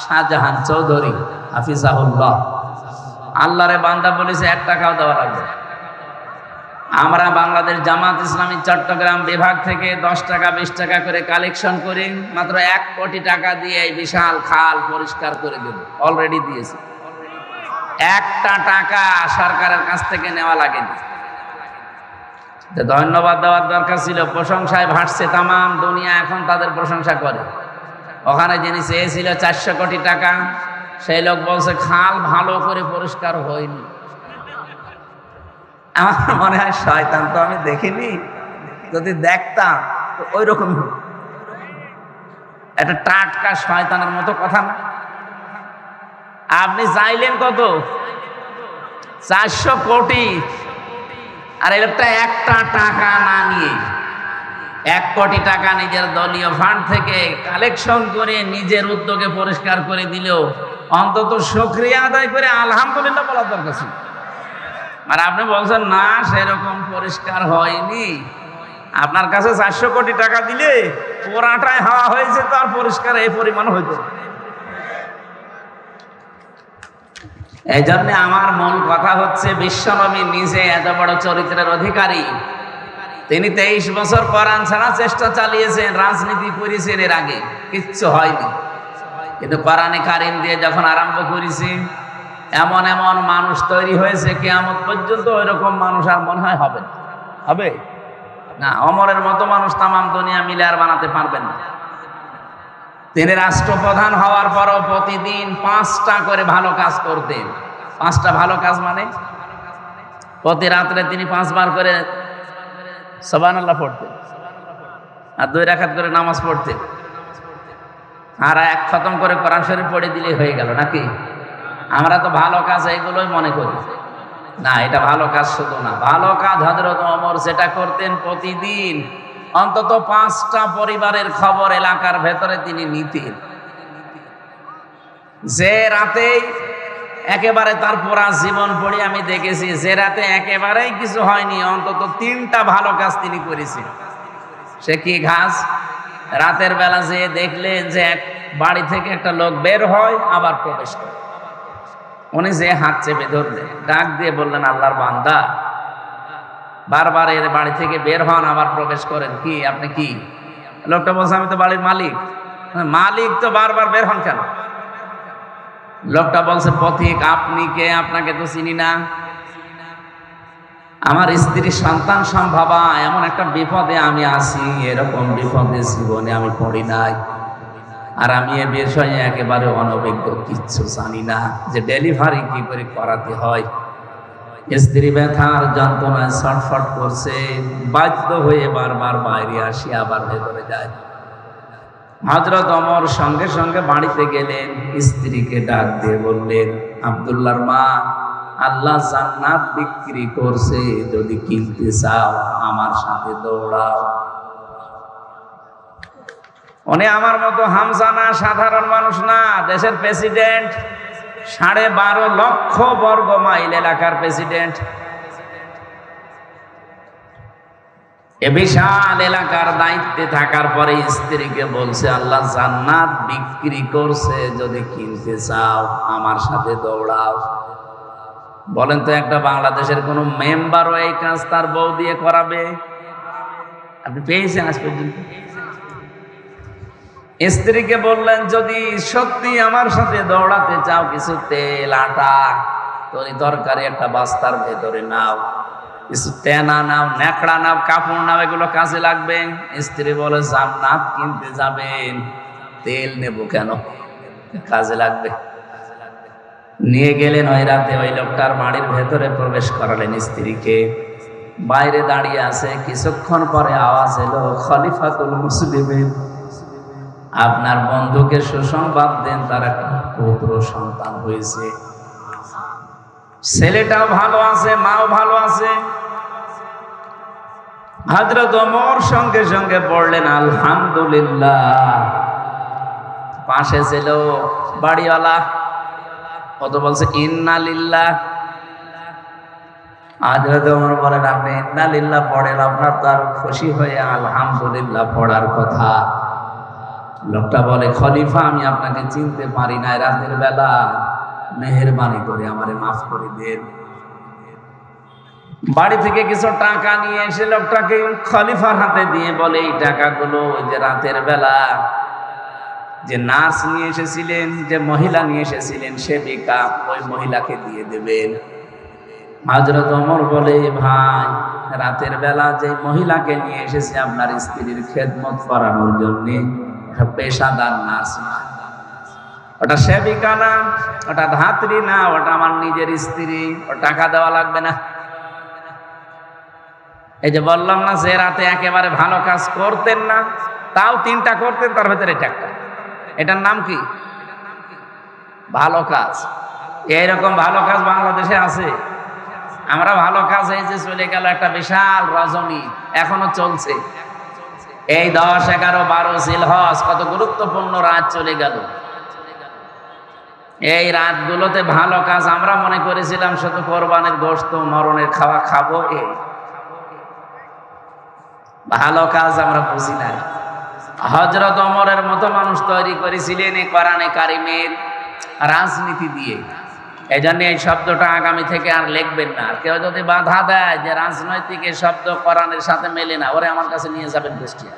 শাহজাহান চৌধুরী হাফিজাহুল্লাহ, আল্লাহরে বান্দা বলেছে 1 টাকাও দেওয়া লাগবে। আমরা বাংলাদেশ জামাত ইসলামী চট্টগ্রাম বিভাগ থেকে 10 টাকা 20 টাকা করে কালেকশন করি, মাত্র 1 কোটি টাকা দিয়ে এই বিশাল খাল পরিষ্কার করে দেব, অলরেডি দিয়েছি। 1টা টাকা সরকারের কাছ থেকে নেওয়া লাগেনি। ধন্যবাদ দেওয়ার দরকার ছিল, প্রশংসায় ভাসছে তামাম দুনিয়া, এখন তাদের প্রশংসা করে। ওখানে যিনি চেয়েছিল 400 কোটি টাকা, সেই লোক বলছে খাল ভালো করে পরিষ্কার হয়নি। আমার মনে হয় শয়তান তো আমি দেখিনি, যদি দেখতাম তো ওই রকম একটা টাটকা শয়তানের মতো কথা না। আপনি চাইলেন কত? 400 কোটি, আর এই লোকটা 1টা টাকা না নিয়ে 1 কোটি টাকা নিজের দলীয় ফান্ড থেকে কালেকশন করে নিজের উদ্যোগে পরিষ্কার করে দিলেও অন্তত শুকরিয়া আদায় করে আলহামদুলিল্লাহ বলার দরকার ছিল। আর আপনি বলছেন না সেরকম পরিষ্কার হয়নি। আপনার কাছে 400 কোটি টাকা দিলে পোড়াটায় হাওয়া হয়েছে, তো আর পরিষ্কার এই পরিমাণ হইতো। এই জন্য আমার মূল কথা হচ্ছে, বিশ্বনবী নিজে এত বড় চরিত্রের অধিকারী, তিনি 23 বছর কোরআন ছাড়া চেষ্টা চালিয়েছেন, রাজনীতি করেছেন, এর আগে কিচ্ছু হয়নি। কিন্তু কোরআনে কারিম দিয়ে যখন আরম্ভ করেছি, এমন এমন মানুষ তৈরি হয়েছে, কিয়ামত পর্যন্ত ওই রকম মানুষ আর মনে হয় হবে না। হবে না, ওমরের মতো মানুষ তামাম দুনিয়া মিলে আর বানাতে পারবেন না। তিনি রাষ্ট্রপ্রধান হওয়ার পরও প্রতিদিন 5টা করে ভালো কাজ করতেন। 5টা ভালো কাজ মানে প্রতি রাত্রে তিনি 5 বার করে সুবহানাল্লাহ পড়তেন, আর 2 রাকাত করে নামাজ পড়তেন, আর 1 খতম করে কোরআন শরীফ পড়ে দিলেই হয়ে গেল নাকি? আমরা তো ভালো কাজ এইগুলোই মনে করি না, এটা ভালো কাজ শুধু না, ভালো কাজ হযরত ওমর যেটা করতেন, প্রতিদিন অন্তত 5টা পরিবারের খবর এলাকার ভেতরে তিনি নিতেন। যে রাতে একেবারে তার পুরা জীবন পড়ে আমি দেখেছি, যে রাতে একেবারেই কিছু হয়নি, অন্তত 3টা ভালো কাজ তিনি করেছেন। সে কি কাজ? রাতের বেলা যে দেখলেন যে এক বাড়ি থেকে একটা লোক বের হয় আবার প্রবেশ করে, উনি যে হাত চেপে ধরলেন, ডাক দিয়ে বললেন, আল্লাহর বান্দা, বারবার এর বাড়ি থেকে বের হন আবার প্রবেশ করেন, কি আপনি কি? লোকটা বলছে, আমি তো বাড়ির মালিক। মালিক তো বারবার বের হন কেন? লোকটা বলছে, পথিক, আপনি কে? আপনাকে তো চিনি না। আমার স্ত্রী সন্তান সম্ভবা, এমন একটা বিপদে আমি আছি, এরকম বিপদে জীবনে আমি পড়ি নাই, আর আমি এ বিষয়ে একেবারে অনভিজ্ঞ, কিচ্ছু জানি না যে ডেলিভারি কি করে করাতে হয়। স্ত্রী ব্যথার যন্ত্রণায় ছটফট করছে, বাধ্য হয়ে বারবার বাইরে আসি আবার ভেতরে যায়। হযরত ওমর সঙ্গে সঙ্গে বাড়িতে গেলেন, স্ত্রীকে ডাক দিয়ে বললেন, আব্দুল্লাহর মা, আল্লাহ জান্নাত বিক্রি করছে, যদি কিনতে চাও আমার সাথে দৌড়াও। উনি আমার মতো হামজা না, সাধারণ মানুষ না, দেশের প্রেসিডেন্ট, 12.5 লক্ষ বর্গ মাইল এলাকার প্রেসিডেন্ট। এ বিশাল এলাকার দায়িত্বে থাকার পরে স্ত্রীকে বলছে, আল্লাহ জান্নাত বিক্রি করছে, যদি কিনতে চাও আমার সাথে দৌড়াও। বলেন তো, একটা বাংলাদেশের কোন মেম্বারও এই কাজ তার বউ দিয়ে করাবে? আপনি পেয়েছেন আজ পর্যন্ত? স্ত্রীকে বললেন, যদি সত্যি আমার সাথে দৌড়াতে চাও, কিছু তেল, আটা, তরকারি একটা বস্তার ভেতরে নাও, কিছু তেনা নাও, ন্যাকড়া নাও, কাপড় নাও, এগুলো কাজে লাগবে। স্ত্রী বলে, জান্নাত কিনতে যাবেন, তেল নেব কেন, কাজে লাগবে। নিয়ে গেলেন। ওই রাতে ওই লোকটার বাড়ির ভেতরে প্রবেশ করালেন স্ত্রীকে। বাইরে দাঁড়িয়ে আছে, কিছুক্ষণ পরে আওয়াজ এলো, খলিফাতুল মুসলিমিন, আপনার বন্ধুকে সুসংবাদ দেন, তার একটা পুত্র সন্তান হয়েছে, ছেলেটাও ভালো আছে, মাও ভালো আছে। হযরত ওমর সঙ্গে সঙ্গে পড়লেন আলহামদুলিল্লাহ। পাশে ছিল বাড়িওয়ালা, কত বলছে ইন্না লিল্লাহ। হযরত ওমর বলেন, আপনি ইন্না লিল্লাহ পড়েন, আপনার তো আর খুশি হয়ে আলহামদুলিল্লাহ পড়ার কথা। লোকটা বলে, খলিফা আমি আপনাকে চিনতে পারি না, রাতের বেলা মেহেরবানি করে আমারে মাফ করে দেন। বাড়ি থেকে কিছু টাকা নিয়ে এসে লোকটাকে খলিফার হাতে দিয়ে বলে, এই টাকাগুলো ওই যে রাতের বেলা যে নার্স নিয়ে এসেছিলেন, যে মহিলা নিয়ে এসেছিলেন সেবিকা, ওই মহিলাকে দিয়ে দেবেন। হযরত ওমর বলে, ভাই রাতের বেলা যে মহিলাকে নিয়ে এসেছে আপনার স্ত্রীর খেদমত করানোর জন্য, ওটা পেশাদার নার্স না, ওটা সেবিকা না, ওটা ধাত্রী না, ওটা আমার নিজের স্ত্রী, ও টাকা দেওয়া লাগবে না। এই যে বললাম না যে রাতে একেবারে ভালো কাজ করতেন না, তাও 3টা করতেন, তার ভেতরে এটা একটা। এটার নাম কি? ভালো কাজ। এইরকম ভালো কাজ বাংলাদেশে আছে? আমরা ভালো কাজ এই যে চলে গেল একটা বিশাল রজনী, এখনো চলছে। এই 10, 11, 12 জিলহজ কত গুরুত্বপূর্ণ রাত চলে গেল। এই রাতগুলোতে ভালো কাজ আমরা মনে করেছিলাম শুধু কোরবানির গোশত মরণের খাওয়া খাবো, এই ভালো কাজ আমরা বুঝি না। হযরত ওমরের মতো মানুষ তৈরি করেছিলেন এই কোরআনে কারিমের রাজনীতি দিয়ে। এই জন্য এই শব্দটা আগামী থেকে আর লিখবেন না। আর কেউ যদি বাধা দেয় যে রাজনৈতিক এই শব্দ কোরআনের সাথে মেলে না, ওরে আমার কাছে নিয়ে যাবেন কুষ্টিয়া।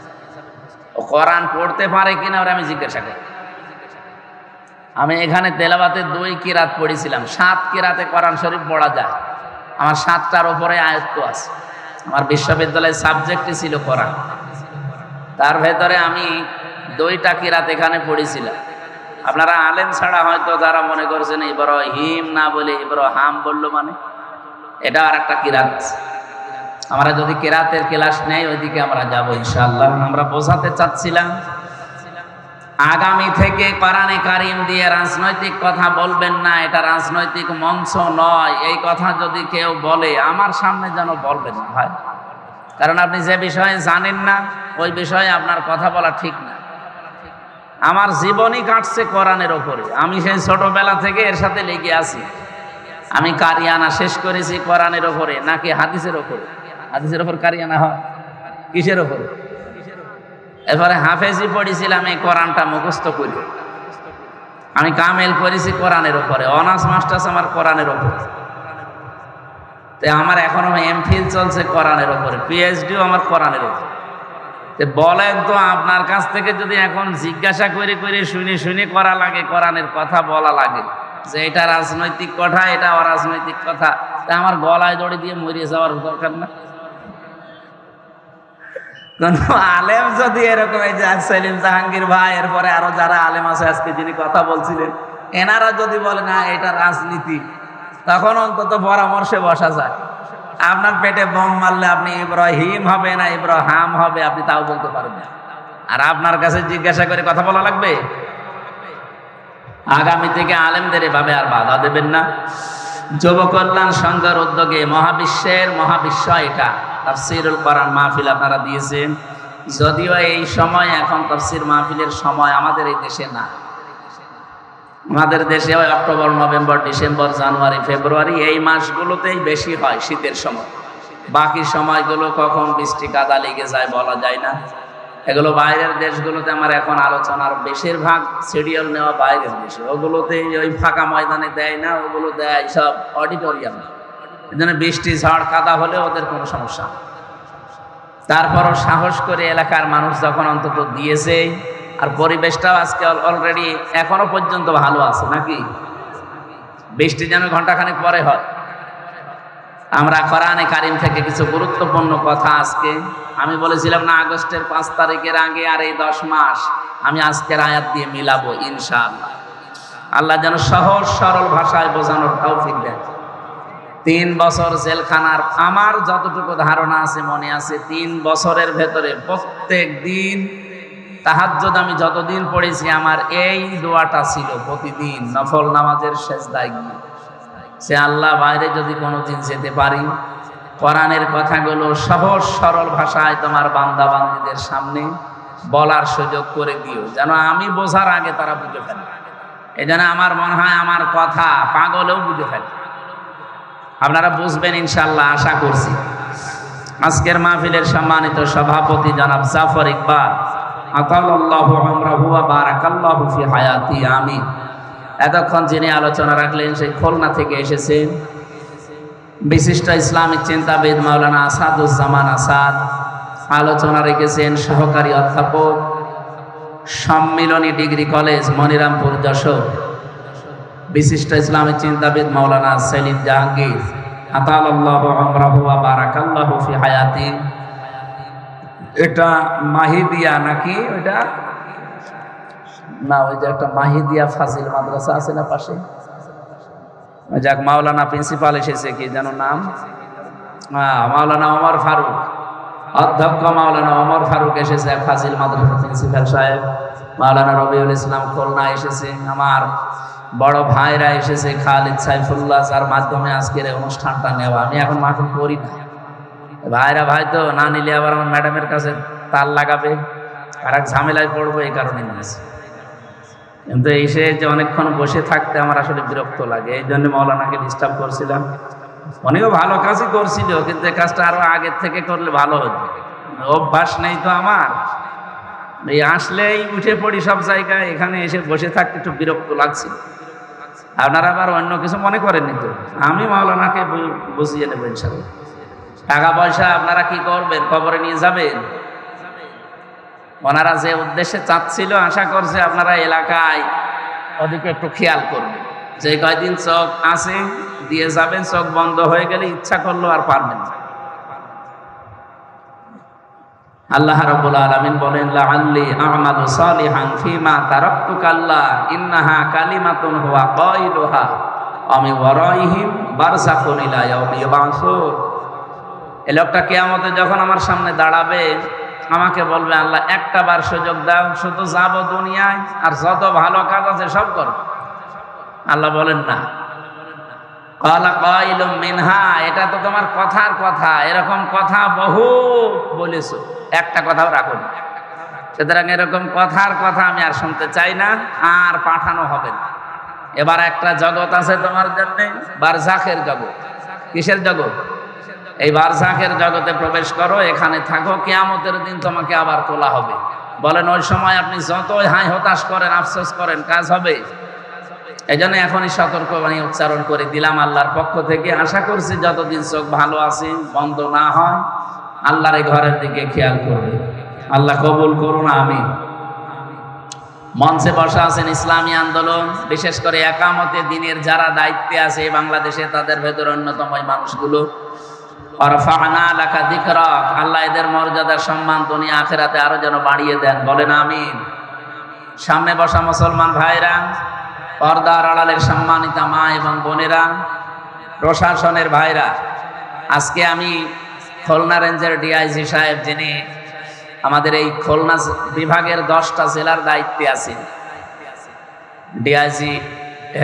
ও কোরআন পড়তে পারে কিনা ওরে আমি জিজ্ঞাসা করি। আমি এখানে তেলাওয়াতে 2 কিরাত পড়েছিলাম। 7 কিরাতে কোরআন শরীফ পড়া যায়। আমার 7টার উপরে আয়াত আছে। আমার বিশ্ববিদ্যালয়ের সাবজেক্টই ছিল কোরআন। তার ভেতরে আমি 2টা কিরাত এখানে পড়েছিলাম। আপনারা আলেম ছাড়া হয়তো যারা মনে করছেন ইব্রাহিম না বলে ইব্রাহাম বললো, মানে এটা আর একটা কিরাত। আমরা যদি কিরাতের ক্লাস নেই ওইদিকে আমরা যাব ইনশাআল্লাহ। আমরা বোঝাতে চাচ্ছিলাম আগামী থেকে কোরআনে কারিম দিয়ে রাজনৈতিক কথা বলবেন না, এটা রাজনৈতিক মঞ্চ নয়। এই কথা যদি কেউ বলে আমার সামনে যেন বলবেন না ভাই, কারণ আপনি যে বিষয়ে জানেন না ওই বিষয়ে আপনার কথা বলা ঠিক না। আমার জীবনই কাটছে কোরআনের ওপরে। আমি সেই ছোটবেলা থেকে এর সাথে লেগে আছি। আমি কারিয়ানা শেষ করেছি কোরআনের ওপরে নাকি হাদিসের ওপরে? হাদিসের ওপর কারিয়ানা হয়, কিসের ওপরে? এরপরে হাফেজি পড়েছিলাম এই কোরআনটা মুখস্থ করি। আমি কামেল করেছি কোরআনের ওপরে, অনার্স মাস্টার্স আমার কোরআনের ওপরে। তো আমার এখনো এমফিল চলছে কোরআনের ওপরে, পিএইচডিও আমার কোরআনের ওপরে। বলেন তো, আপনার কাছ থেকে যদি এখন জিজ্ঞাসা করে করে শুনে শুনে করা লাগে, কোরআনের কথা বলা লাগে যে এটা রাজনৈতিক কথা, এটা অরাজনৈতিক কথা, তা আমার গলায় দড়ি দিয়ে মরিয়ে যাওয়ার দরকার না। কোন আলেম যদি এরকম, এই যে সেলিম জাহাঙ্গীর ভাই, এরপরে আরো যারা আলেম আছে আজকে যিনি কথা বলছিলেন, এনারা যদি বলে না এটা রাজনীতি, তখন অন্তত পরামর্শে বসা যায়। আপনার পেটে বোম মারলে আপনি ইব্রাহিম হবে না ইব্রাহাম হবে আপনি তাও বলতে পারবেন, আর আপনার কাছে জিজ্ঞাসা করে কথা বলা লাগবে? আগামী থেকে আলেমদের এভাবে আর বাধা দেবেন না। যুব কল্যাণ সংঘের উদ্যোগে মহাবিশ্ব এটা তাফসীরুল কোরআন মাহফিল আপনারা দিয়েছেন। যদিও এই সময় এখন তাফসীর মাহফিলের সময় আমাদের এই দেশে না। আমাদের দেশে ওই অক্টোবর, নভেম্বর, ডিসেম্বর, জানুয়ারি, ফেব্রুয়ারি এই মাসগুলোতেই বেশি হয় শীতের সময়। বাকি সময়গুলো কখন বৃষ্টি কাদা লেগে যায় বলা যায় না। এগুলো বাইরের দেশগুলোতে আমার এখন আলোচনার বেশিরভাগ শিডিউল নেওয়া বাইরের দেশে। ওগুলোতে ওই ফাঁকা ময়দানে দেয় না, ওগুলো দেয় সব অডিটোরিয়াম। এই জন্য বৃষ্টি ঝড় কাদা হলে ওদের কোনো সমস্যা। তারপরও সাহস করে এলাকার মানুষ যখন অন্তত দিয়েছে, আর পরিবেশটাও আজকে অলরেডি এখনো পর্যন্ত ভালো আছে নাকি? বৃষ্টি যেন ঘন্টাখানেক পরে হয়। আমরা কোরআনে কারিম থেকে কিছু গুরুত্বপূর্ণ কথা আজকে, আমি বলেছিলাম না আগস্টের 5 তারিখের আগে আর এই 10 মাস আমি আজকের আয়াত দিয়ে মিলাবো ইনশাআল্লাহ। আল্লাহ যেন সহজ সরল ভাষায় বোঝানোর তৌফিক দেন। 3 বছর জেলখানার আমার যতটুকু ধারণা আছে মনে আছে, 3 বছরের ভেতরে প্রত্যেক দিন তাহাজ্জুদ আমি যতদিন পড়েছি আমার এই দোয়াটা ছিল প্রতিদিন নফল নামাজের সেজদায় গিয়ে, সে আল্লাহ বাইরে যদি কোনোদিন যেতে পারি, কোরআনের কথাগুলো সহজ সরল ভাষায় তোমার বান্দা বান্দীদের সামনে বলার সুযোগ করে দিও, যেন আমি বোঝার আগে তারা বুঝে ফেলে। এই জন্য আমার মনে হয় আমার কথা পাগলেও বুঝে ফেলে। আপনারা বুঝবেন ইনশাআল্লাহ, আশা করছি। আজকের মাহফিলের সম্মানিত সভাপতি জনাব জাফর ইকবাল, আতালাল্লাহু আমরাহু ওয়া বারাকাল্লাহু ফি হায়াতি, আমিন। এতক্ষণ যিনি আলোচনা রাখলেন সেই খুলনা থেকে এসেছেন বিশিষ্ট ইসলামিক চিন্তাবিদ মাওলানা আসাদুজ্জামান আসাদ। আলোচনা রেখেছেন সহকারী অধ্যাপক, সম্মিলনী ডিগ্রি কলেজ, মনিরামপুর, যশোর, বিশিষ্ট ইসলামিক চিন্তাবিদ মাওলানা সেলিম জাহাঙ্গীর। আতালাল্লাহু আমরাহু ওয়া বারাকাল্লাহু ফি হায়াতি। এটা মাহিদিয়া নাকি ওইটা না, ওই যে একটা মাহিদিয়া ফাজিল মাদ্রাসা আছে না পাশে, যাক মাওলানা প্রিন্সিপাল এসেছে, কি যেন নাম, মাওলানা ওমর ফারুক, অধ্যক্ষ মাওলানা ওমর ফারুক এসেছে, ফাজিল মাদ্রাসা প্রিন্সিপাল সাহেব। মাওলানা রবিউল ইসলাম খুলনা এসেছে, আমার বড় ভাইরা এসেছে, খালিদ সাইফুল্লাহ, যার মাধ্যমে আজকের এই অনুষ্ঠানটা নেওয়া। আমি এখন মাহফিল করি না, ভাইরা ভাই তো না নিলে আবার আমার ম্যাডামের কাছে তাল লাগাবে আর এক ঝামেলায় পড়বো, এই কারণে নিয়েছি। কিন্তু এসে যে অনেকক্ষণ বসে থাকতে আমার আসলে বিরক্ত লাগে, এই জন্য মাওলানাকে ডিস্টার্ব করছিলাম। উনিও ভালো কাজই করছিল, কিন্তু এই কাজটা আরো আগের থেকে করলে ভালো হতো। অভ্যাস নেই তো আমার, এই আসলেই উঠে পড়ি সব জায়গায়, এখানে এসে বসে থাকতে একটু বিরক্ত লাগছে। আপনারা আবার অন্য কিছু মনে করেননি তো? আমি মাওলানাকে বুঝিয়ে নেবো ইনশাআল্লাহ। টাকা পয়সা আপনারা কি করবেন? কবরে নিয়ে যাবেন? ওনারা যে উদ্দেশ্যে চাচ্ছিল, আশা করছে আপনারা এলাকায় ওদিকে একটু খেয়াল করবেন। যে কয়দিন চোখ আছে দিয়ে যাবেন, চোখ বন্ধ হয়ে গেলে ইচ্ছা করলো আর পারবেন না। আল্লাহ রাব্বুল আলামিন বলেন, লাআল্লি আ'মালু সালিহান ফীমা তারাকতু কাল্লা ইন্নাহা কালিমাতুন হুয়া কাইলুহা ওয়া মিন ওয়ারাইহিম বারযাখুন ইলা ইয়াউমি ইউবআসুন। এই লোকটা কিয়ামতে যখন আমার সামনে দাঁড়াবে, আমাকে বলবে, আল্লাহ একটা বার সুযোগ দাও, শুধু যাব দুনিয়ায় আর যত ভালো কাজ আছে সব করব। আল্লাহ বলেন না, ক্বালা কাইলুম মিনহা, এটা তো তোমার কথার কথা, এরকম কথা বহু বলেছো, একটা কথাও রাখো না। সুতরাং এরকম কথার কথা আমি আর শুনতে চাই না, আর পাঠানো হবে না। এবার একটা জগৎ আছে তোমার জন্য, বারজাখের জগৎ। কিসের জগৎ? এই বারজাখের জগতে প্রবেশ করো, এখানে থাকো, কিয়ামতের দিন তোমাকে আবার তোলা হবে। বলেন ওই সময় আপনি যতই হাই হতাশ করেন, আফসোস করেন, কাজ হবে? এই জন্য এখনই সতর্কবাণী উচ্চারণ করে দিলাম আল্লাহর পক্ষ থেকে। আশা করছি যতদিন চোখ ভালো আছে, বন্ধ না হয়, আল্লাহর এই ঘরের দিকে খেয়াল করবে। আল্লাহ কবুল করুন, আমিন। মঞ্চে বসা আছেন ইসলামী আন্দোলন, বিশেষ করে একামতে দিনের যারা দায়িত্বে আছে বাংলাদেশে, তাদের ভেতর অন্যতম এই মানুষগুলো। ওয়ারফা'না লাকা যিকরাক, আল্লাহ এদের মর্যাদা, সম্মান দুনিয়া আখিরাতে আরো যেন বাড়িয়ে দেন। বলেন আমিন। সামনে বসা মুসলমান ভাইরা, পর্দার আড়ালের সম্মানিতা মা এবং বোনেরা, প্রশাসনের ভাইরা, আজকে আমি খুলনা রেঞ্জের ডিআইজি সাহেব, যিনি আমাদের এই খুলনা বিভাগের 10টা জেলার দায়িত্বে আছেন, ডিআইজি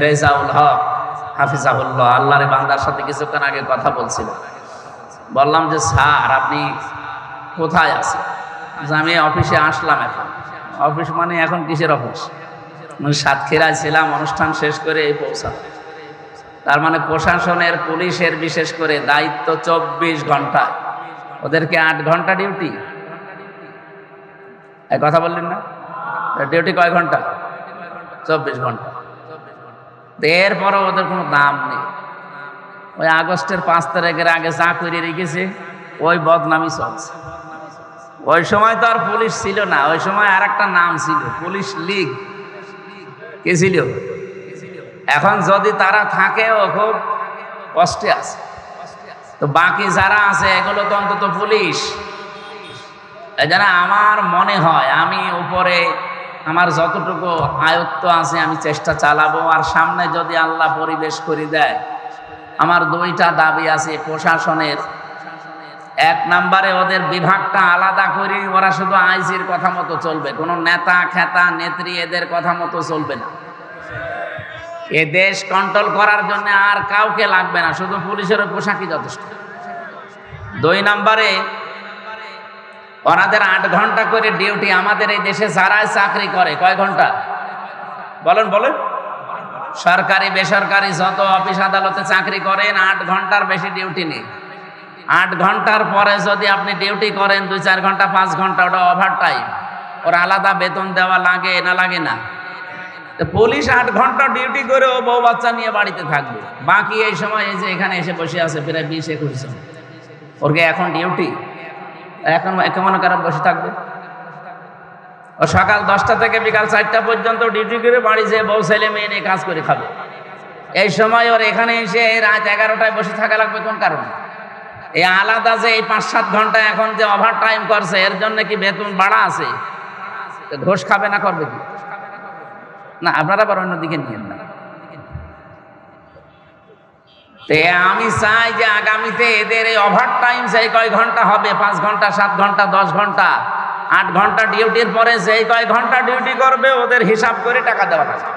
রেজাউল হক হাফিজাহুল্লাহ, আল্লাহর বান্দার সাথে কিছুক্ষণ আগে কথা বলছিলাম। বললাম যে স্যার আপনি কোথায় আছেন? আমি অফিসে আসলাম। এখন অফিস মানে এখন কিসের অফিস? সাতক্ষীরায় ছিলাম, অনুষ্ঠান শেষ করে এই পৌঁছালাম। তার মানে প্রশাসনের, পুলিশের বিশেষ করে দায়িত্ব 24 ঘন্টা, ওদেরকে 8 ঘন্টা ডিউটি। এই কথা বললেন না? ডিউটি কয় ঘন্টা? 24 ঘন্টা। এরপরও ওদের কোনো দাম নেই। ওই আগস্টের 5 তারিখের আগে যা করে রেখেছে ওই বদনামি চলছে। ওই সময় তো আর পুলিশ ছিল না, ওই সময় আর একটা নাম ছিল, পুলিশ লীগ। কি ছিল? এখন যদি তারা থাকে, ও খুব কষ্টে আছে। তো বাকি যারা আছে এগুলো তো অন্তত পুলিশ। এই জন্য আমার মনে হয় আমি উপরে আমার যতটুকু আয়ত্ত আছে আমি চেষ্টা চালাবো। আর সামনে যদি আল্লাহ পরিবেশ করে দেয়, আমার 2টা দাবি আছে প্রশাসনের। 1 নম্বরে ওদের বিভাগটা আলাদা করে, ওরা শুধু আইজির কথা মতো চলবে, কোনো নেতা খেতা নেত্রী এদের কথা মতো চলবে না। এ দেশ কন্ট্রোল করার জন্য আর কাউকে লাগবে না, শুধু পুলিশের পোশাকই যথেষ্ট। 2 নম্বরে ওনাদের 8 ঘন্টা করে ডিউটি। আমাদের এই দেশে যারা চাকরি করে কয় ঘন্টা বলেন? সরকারি বেসরকারি যত অফিস আদালতে চাকরি করেন, 8 ঘন্টার বেশি ডিউটি নেই। 8 ঘন্টার পরে যদি আপনি ডিউটি করেন 2-4 ঘন্টা 5 ঘন্টা, ওটা ওভার টাইম। ওর আলাদা বেতন দেওয়া লাগে না লাগে না? তো পুলিশ 8 ঘন্টা ডিউটি করে ও বউ বাচ্চা নিয়ে বাড়িতে থাকবে, বাকি এই সময় এই যে এখানে এসে বসে আছে প্রায় 20-21 জন, ওর কি এখন ডিউটি? এখন কেমন কারণ বসে থাকবে? ও সকাল 10টা থেকে বিকাল 4টা পর্যন্ত ডিউটি করে বাড়ি যেয়ে বউ ছেলে মেয়ে নিয়ে কাজ করে খাবে। এই সময় ওর এখানে এসে রাত 11টায় বসে থাকা লাগবে কোন কারণে? এই আলাদা যে এই 5-7 ঘন্টা এখন যে ওভার টাইম করছে এর জন্য কি বেতন বাড়া আছে? ঘোষ খাবে না করবে কি? না, আপনারা আবার অন্যদিকে নিয়েন না। আমি চাই যে আগামীতে এদের এই ওভার টাইম যেই কয় ঘন্টা হবে, 5 ঘন্টা 7 ঘন্টা 10 ঘন্টা 8 ঘন্টা ডিউটির পরে যেই কয় ঘন্টা ডিউটি করবে ওদের হিসাব করে টাকা দেওয়া লাগবে।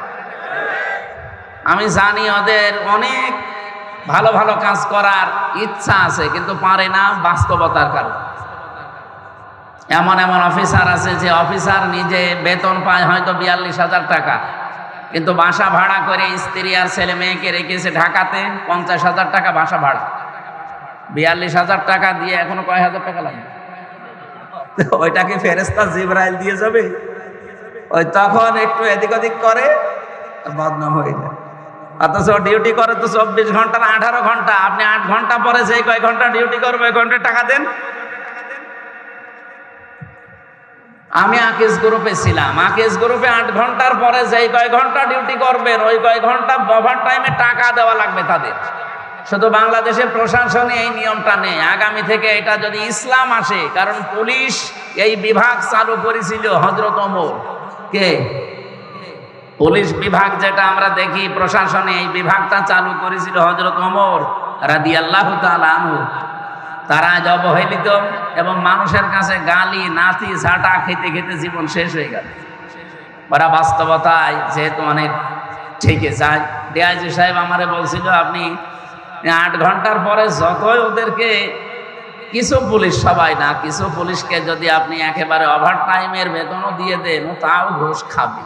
আমি জানি ওদের অনেক ভালো ভালো কাজ করার ইচ্ছা আছে কিন্তু পারে না বাস্তবতার কারণে। এমন এমন অফিসার আছে যে অফিসার নিজে বেতন পায় হয়তো 42,000 টাকা, কিন্তু বাসা ভাড়া করে স্ত্রী আর ছেলে মেয়েকে রেখেছে ঢাকাতে, 50,000 টাকা বাসা ভাড়া। 42,000 টাকা দিয়ে এখনো কয় হাজার টাকা লাগে? ওইটাকে ফেরেশতা জিবরাইল দিয়ে যাবে? ওই তখন একটু এদিক ওদিক করে বদনাম হয়ে যায়। অথচ ডিউটি করে তো 24 ঘন্টা না 18 ঘন্টা। আপনি 8 ঘন্টা পরে যে কয় ঘন্টা ডিউটি করবে ওই ঘন্টা টাকা দেন। আমি আকিজ গ্রুপে ছিলাম, আকিজ গ্রুপে 8 ঘন্টার পরে যেই কয় ঘন্টা ডিউটি করবেন ওই কয় ঘন্টা ওভার টাইমে টাকা দেওয়া লাগবে তাদের। শুধু বাংলাদেশের প্রশাসনে এই নিয়মটা নেই, আগামী থেকে এটা যদি ইসলাম আসে, কারণ পুলিশ এই বিভাগ চালু করেছিল হযরত ওমর। কে? পুলিশ বিভাগ যেটা আমরা দেখি প্রশাসনে, এই বিভাগটা চালু করেছিল হযরত ওমর রাদিয়াল্লাহু তাআলা আনহু। তারা আজ অবহেলিত এবং মানুষের কাছে গালি নাতি ঝাঁটা খেতে খেতে জীবন শেষ হয়ে গেল। ওরা বাস্তবতায় যেহেতু অনেক ঠেকে যায়। ডিআইজি সাহেব আমারে বলছিল, আপনি 8 ঘন্টার পরে যতই ওদেরকে, কিছু পুলিশ, সবাই না, কিছু পুলিশকে যদি আপনি একেবারে ওভার টাইমের বেতনও দিয়ে দেন তাও ঘুষ খাবে।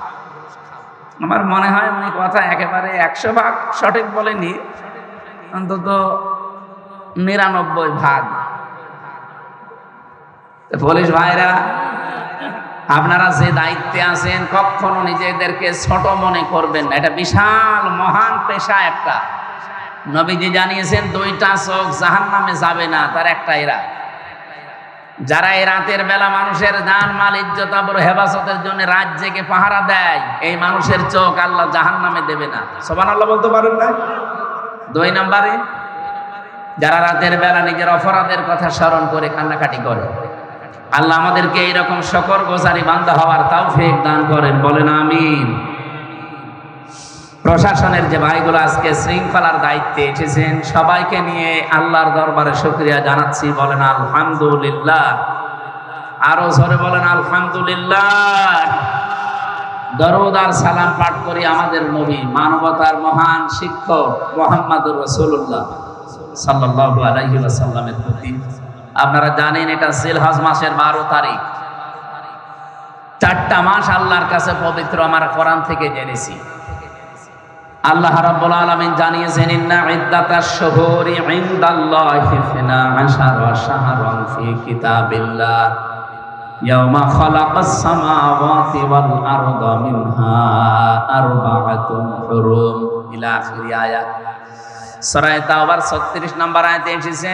আমার মনে হয় উনি কথা একেবারে 100% সঠিক বলেনি, অন্তত 99%। পুলিশ ভাইরা, আপনারা যে দায়িত্বে আছেন কখনো নিজেদেরকে ছোট মনে করবেন না। এটা বিশাল মহান পেশা একটা। নবীজি জানিয়েছেন 2টা চোখ জাহান্নামে যাবে না, তার একটা এরা। যারা এই রাতের বেলা মানুষের জান মাল ইজ্জত আবরু হেফাজতের জন্য রাত জেগে পাহারা দেয়, এই মানুষের চোখ আল্লাহ জাহান্নামে দেবে না। সুবহানাল্লাহ বলতে পারেন না? 2 নম্বরে যারা রাতের বেলা নিজের অপরাধের কথা স্মরণ করে কান্নাকাটি করে। আল্লাহ আমাদেরকে এইরকম শুকরগুজারি বান্দা হওয়ার তৌফিক দান করেন, বলেন আমিন। প্রশাসনের যে ভাইগুলো আজকে শৃঙ্খলার দায়িত্বে এসেছেন সবাইকে নিয়ে আল্লাহর দরবারে শুকরিয়া জানাচ্ছি, বলেন আলহামদুলিল্লাহ। আরো জোরে বলেন আলহামদুলিল্লাহ। দরুদ আর সালাম পাঠ করি আমাদের নবী, মানবতার মহান শিক্ষক মুহাম্মদুর রাসূলুল্লাহ সাল্লাল্লাহু আলাইহি ওয়াসাল্লামের প্রতি। আপনারা জানেন এটা জিলহজ মাসের 12 তারিখ। 4টা মাস আল্লাহর কাছে পবিত্র, আমরা কোরআন থেকে জেনেছি। আল্লাহ রাব্বুল আলামিন জানিয়েছেন, ইন্না ইদ্দাতাশ শুহুরি ইনদাল্লাহি 12 শাহরান ফি কিতাবিল্লাহ ইয়াওমা খালাকাস সামাওয়াতি ওয়াল আরদা মিনহা আরবাআতুন হুরুম ইলা আখির আয়াত। সূরা তাওবার 36 নম্বর আয়াতে এসেছে,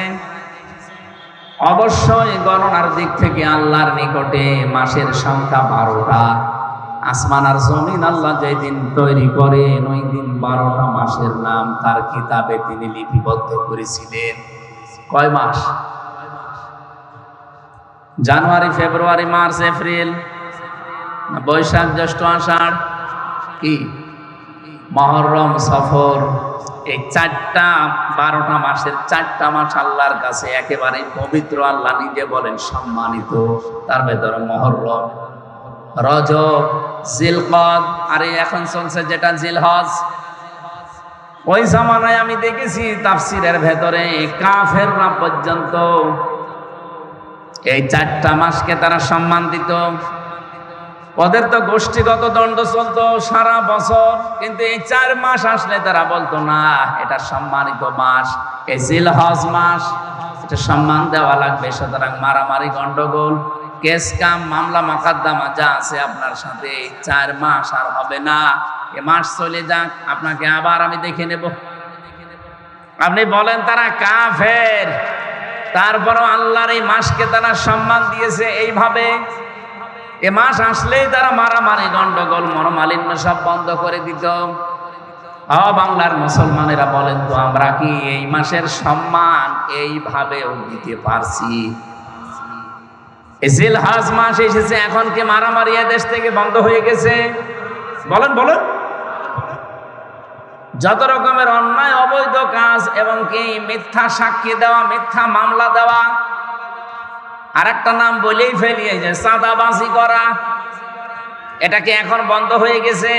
অবশ্যই গণনার দিক থেকে আল্লাহর নিকটে মাসের সংখ্যা 12টা। আসমান আর জমিন আল্লাহ যেই দিন তৈরি করেন ওই দিন 12টা মাসের নাম তার কিতাবে তিনি লিপিবদ্ধ করেছিলেন। কয় মাস? জানুয়ারি, ফেব্রুয়ারি, মার্চ, এপ্রিল, বৈশাখ, জ্যৈষ্ঠ, আষাঢ়, কি মুহররম, সফর। এই 12টা মাসের 4টা মাস আল্লাহর কাছে একেবারে পবিত্র। আল্লাহ নিজে বলেন সম্মানিত। তার ভেতরে মুহররম, রজব, জিলকদ, আর এখন চলছে যেটা জিলহজ। ওই জামানায় আমি দেখেছি তাফসিরের ভেতরে কাফেররা পর্যন্ত এই 4টা মাসকে তারা সম্মান দিত। ওদের তো গোষ্ঠীগত দ্বন্দ্ব চলতো সারা বছর, কিন্তু এই 4 মাস আসলে তারা বলতো না এটা সম্মানিত মাস, এই জিলহজ মাস, এটা সম্মান দেওয়া লাগবে। সুতরাং মারামারি, গন্ডগোল কেস কাম মামলা মোকদ্দমা যা আছে আপনার সাথে 4 মাস আর হবে না, এ মাস চলে যাক, আপনাকে আবার আমি দেখে নেব। আপনি বলেন তারা কাফের, তারপরও আল্লাহর এই মাসকে তারা সম্মান দিয়েছে এইভাবে। এ মাস আসলেই তারা মারামারি, গন্ডগোল, মনোমালিন্য সব বন্ধ করে দিত। বাংলার মুসলমানেরা বলেন তো আমরা কি এই মাসের সম্মান এইভাবেও দিতে পারছি? জিলহজ মাস এসেছে, এখন কি মারামারি দেশ থেকে বন্ধ হয়ে গেছে? বলেন বলেন। যত রকমের অন্যায় অবৈধ কাজ এবং কি মিথ্যা সাক্ষী দেওয়া, মিথ্যা মামলা দেওয়া, আর একটা নাম বলেই ফেলি, এই যে চাঁদাবাজি করা, এটা কি এখন বন্ধ হয়ে গেছে?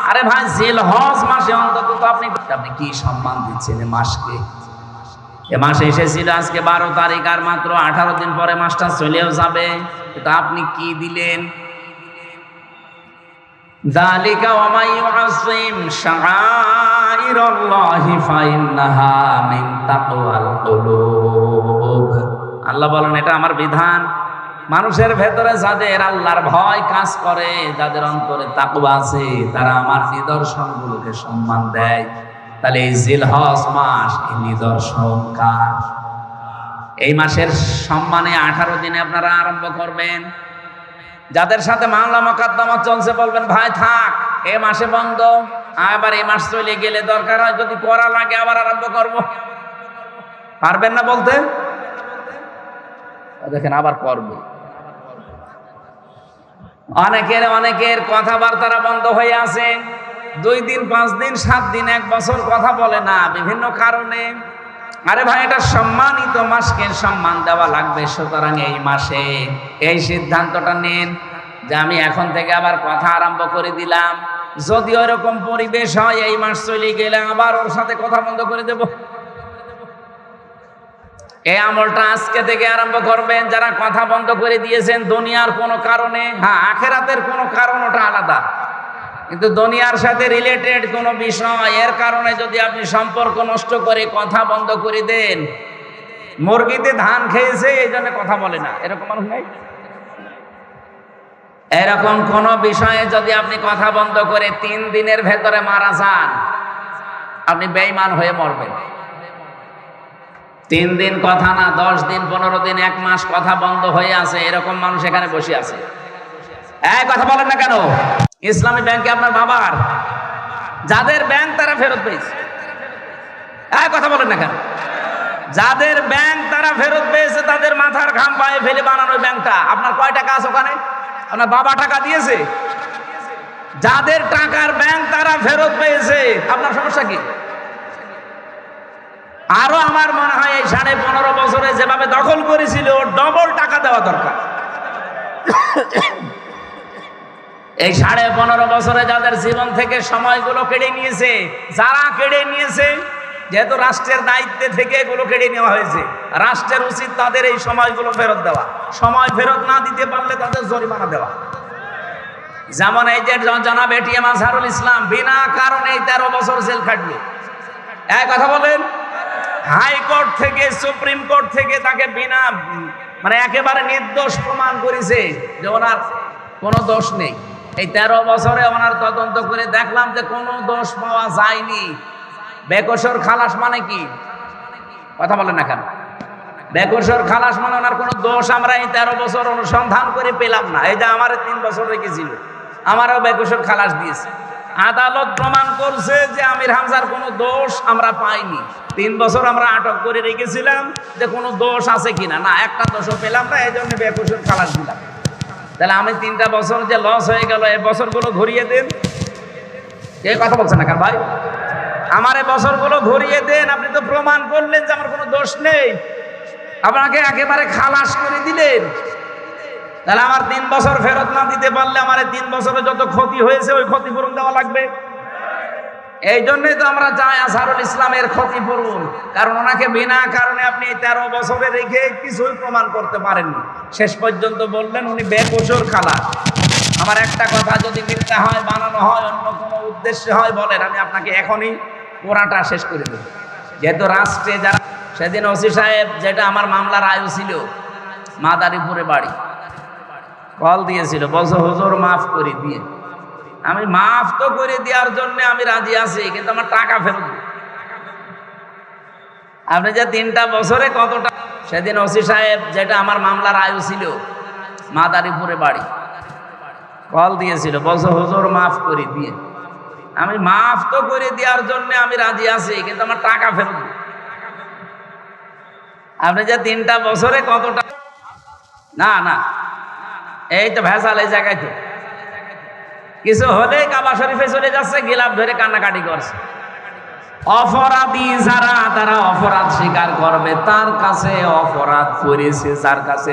আরে ভাই, জিলহজ মাসে অন্তত তো আপনি কি সম্মান দিচ্ছেন এ মাসকে? এ মাসে এসেছিল আজকে 12 তারিখ, আর মাত্র 18 দিন পরে মাসটা চলেও যাবে, তো আপনি কি দিলেন? যালিকা ওয়া মান ইউআযযিম শাআইরাল্লাহি ফাইন্নাহা মিন তাকওয়াল কুলুব। আল্লাহ বলেন এটা আমার বিধান। মানুষের ভেতরে যাদের আল্লাহর ভয় কাজ করে, যাদের অন্তরে তাকওয়া আছে, তারা আমার নিদর্শনগুলোকে সম্মান দেয়। তাহলে এই জিলহজ মাস এই নিদর্শন কার? এই মাসের সম্মানে 18 দিনে আপনারা আরম্ভ করবেন। যাদের সাথে মামলা মোকদ্দমা চলছে বলবেন ভাই থাক, এ মাসে বন্ধ, আবার এই মাস চলে গেলে দরকার হয় যদি করা লাগে আবার আরম্ভ করব। পারবেন না বলতে? দেখেন আবার করব। অনেকের কথাবার্তা বন্ধ হয়ে আছে, 2 দিন 5 দিন 7 দিন 1 বছর কথা বলে না বিভিন্ন কারণে। আরে ভাই, এটা সম্মানিত মাসকে সম্মান দেওয়া লাগবে। সুতরাং এই মাসে এই সিদ্ধান্তটা নিন যে আমি এখন থেকে আবার কথা আরম্ভ করে দিলাম। যদি ওইরকম পরিবেশ হয় এই মাস চলে গেলে আবার ওর সাথে কথা বন্ধ করে দেব। এই আমলটা আজকে থেকে আরম্ভ করবেন যারা কথা বন্ধ করে দিয়েছেন দুনিয়ার কোনো কারণে। হ্যাঁ, আখেরাতের কোনো কারণ ওটা আলাদা, কিন্তু দুনিয়ার সাথে রিলেটেড কোনো বিষয় এর কারণে যদি আপনি সম্পর্ক নষ্ট করে কথা বন্ধ করে দেন, মুরগিতে ধান খেয়েছে এই জন্য কথা বলে না, এরকম মানুষ নেই? এরকম কোন বিষয়ে যদি আপনি কথা বন্ধ করে 3 দিনের ভেতরে মারা যান, আপনি বেঈমান হয়ে মরবেন। 3 দিন কথা না, 10 দিন 15 দিন 1 মাস কথা বন্ধ হয়ে আছে, এরকম মানুষ এখানে বসে আছে। কথা বলেন না কেন? ইসলামী ব্যাংকে আপনার বাবার, যাদের ব্যাংক তারা ফেরত পেয়েছে। কথা বলেন না কেন? যাদের ব্যাংক তারা ফেরত পেয়েছে, তাদের মাথার ঘাম পায়ে ফেলে বানানো ব্যাংকটা, আপনার কয় টাকা আছে ওখানে? আপনার বাবা টাকা দিয়েছে? যাদের টাকার ব্যাংক তারা ফেরত পেয়েছে, আপনার সমস্যা কি? আরো আমার মনে হয় এই 15.5 বছরে যেভাবে দখল করেছিল ডবল টাকা দেওয়া দরকার। এই 15.5 বছরে যাদের জীবন থেকে সময়গুলো কেড়ে নিয়েছে, যারা কেড়ে নিয়েছে, যেহেতু রাষ্ট্রের দায়িত্বে থেকে এগুলো কেড়ে নেওয়া হয়েছে, রাষ্ট্রের উচিত তাদের এই সময়গুলো ফেরত দেওয়া। সময় ফেরত না দিতে পারলে তাদের জরিমানা দেওয়া। যেমন এই যে জনাব এটিএম আজহারুল ইসলাম বিনা কারণে 13 বছর জেল খাটলো। কথা বলেন, হাইকোর্ট থেকে সুপ্রিম কোর্ট থেকে তাকে বিনা একেবারে নির্দোষ প্রমাণ করেছে যে ওনার কোনো দোষ নেই। এই 13 বছরে ওনার তদন্ত করে দেখলাম যে কোনো দোষ পাওয়া যায়নি। বেকসুর খালাস মানে কি? কথা বলেন না কেন? বেকসুর খালাস মানে ওনার কোনো দোষ আমরা এই 13 বছর অনুসন্ধান করে পেলাম না। এই যে আমার 3 বছর রেখেছিল, আমারও বেকসুর খালাস দিয়েছে। আদালত প্রমাণ করছে যে আমির হামজার কোনো দোষ আমরা পাইনি। 3 বছর আমরা আটক করে রেখেছিলাম যে কোনো দোষ আছে কিনা, না একটা দোষও পেলাম না, এই জন্য বেকসুর খালাস দিলাম। তাহলে আমি 3টা বছর যে লস হয়ে গেল, এই বছরগুলো ঘুরিয়ে দেন। এই কথা বলছেন না কেন ভাই? আমার এই বছরগুলো ঘুরিয়ে দেন। আপনি তো প্রমাণ করলেন যে আমার কোনো দোষ নেই, আপনাকে একেবারে খালাস করে দিলেন। তাহলে আমার 3 বছর ফেরত না দিতে পারলে আমার 3 বছরে যত ক্ষতি হয়েছে ওই ক্ষতিপূরণ দেওয়া লাগবে। এই জন্যই তো আমরা চাই আজহারুল ইসলামের ক্ষতিপূরণ, কারণ ওনাকে বিনা কারণে আপনি 13 বছরে রেখে কিছুই প্রমাণ করতে পারেননি। শেষ পর্যন্ত বললেন উনি বেকসুর খালাস। আমার একটা কথা যদি মিথ্যা হয়, বানানো হয়, অন্য কোনো উদ্দেশ্যে হয় বলেন, আমি আপনাকে এখনই পুরাটা শেষ করে দেব। যেহেতু রাষ্ট্রে যারা, সেদিন ওসি সাহেব, যেটা আমার মামলার আয়ু ছিল, মাদারীপুরে বাড়ি, কল দিয়েছিল, বলছে হুজুর মাফ করে দিয়ে। আমি মাফ তো করে দেওয়ার জন্য আমি রাজি আছি, কিন্তু আমার টাকা ফেরত দিন। আপনি যে 3টা বছরে কতটা, সেদিন ওসি সাহেব, যেটা আমার মামলার আয়ু ছিল, মাদারীপুরে বাড়ি, কল দিয়েছিল, বলছে হুজুর মাফ করে দিয়ে। আমি মাফ তো করে দেওয়ার জন্য আমি রাজি আছি, কিন্তু আমার টাকা ফেরত দিন। আপনি যে 3টা বছরে কতটা, না না এই তো ভেজাল, এই জায়গায় তো কিছু হলে কাবা শরীফে চলে যাচ্ছে, গিলাপ ধরে কান্নাকাটি করছে। অপরাধী যারা, তারা অপরাধ স্বীকার করবে, তার কাছে অপরাধ করেছে যার কাছে।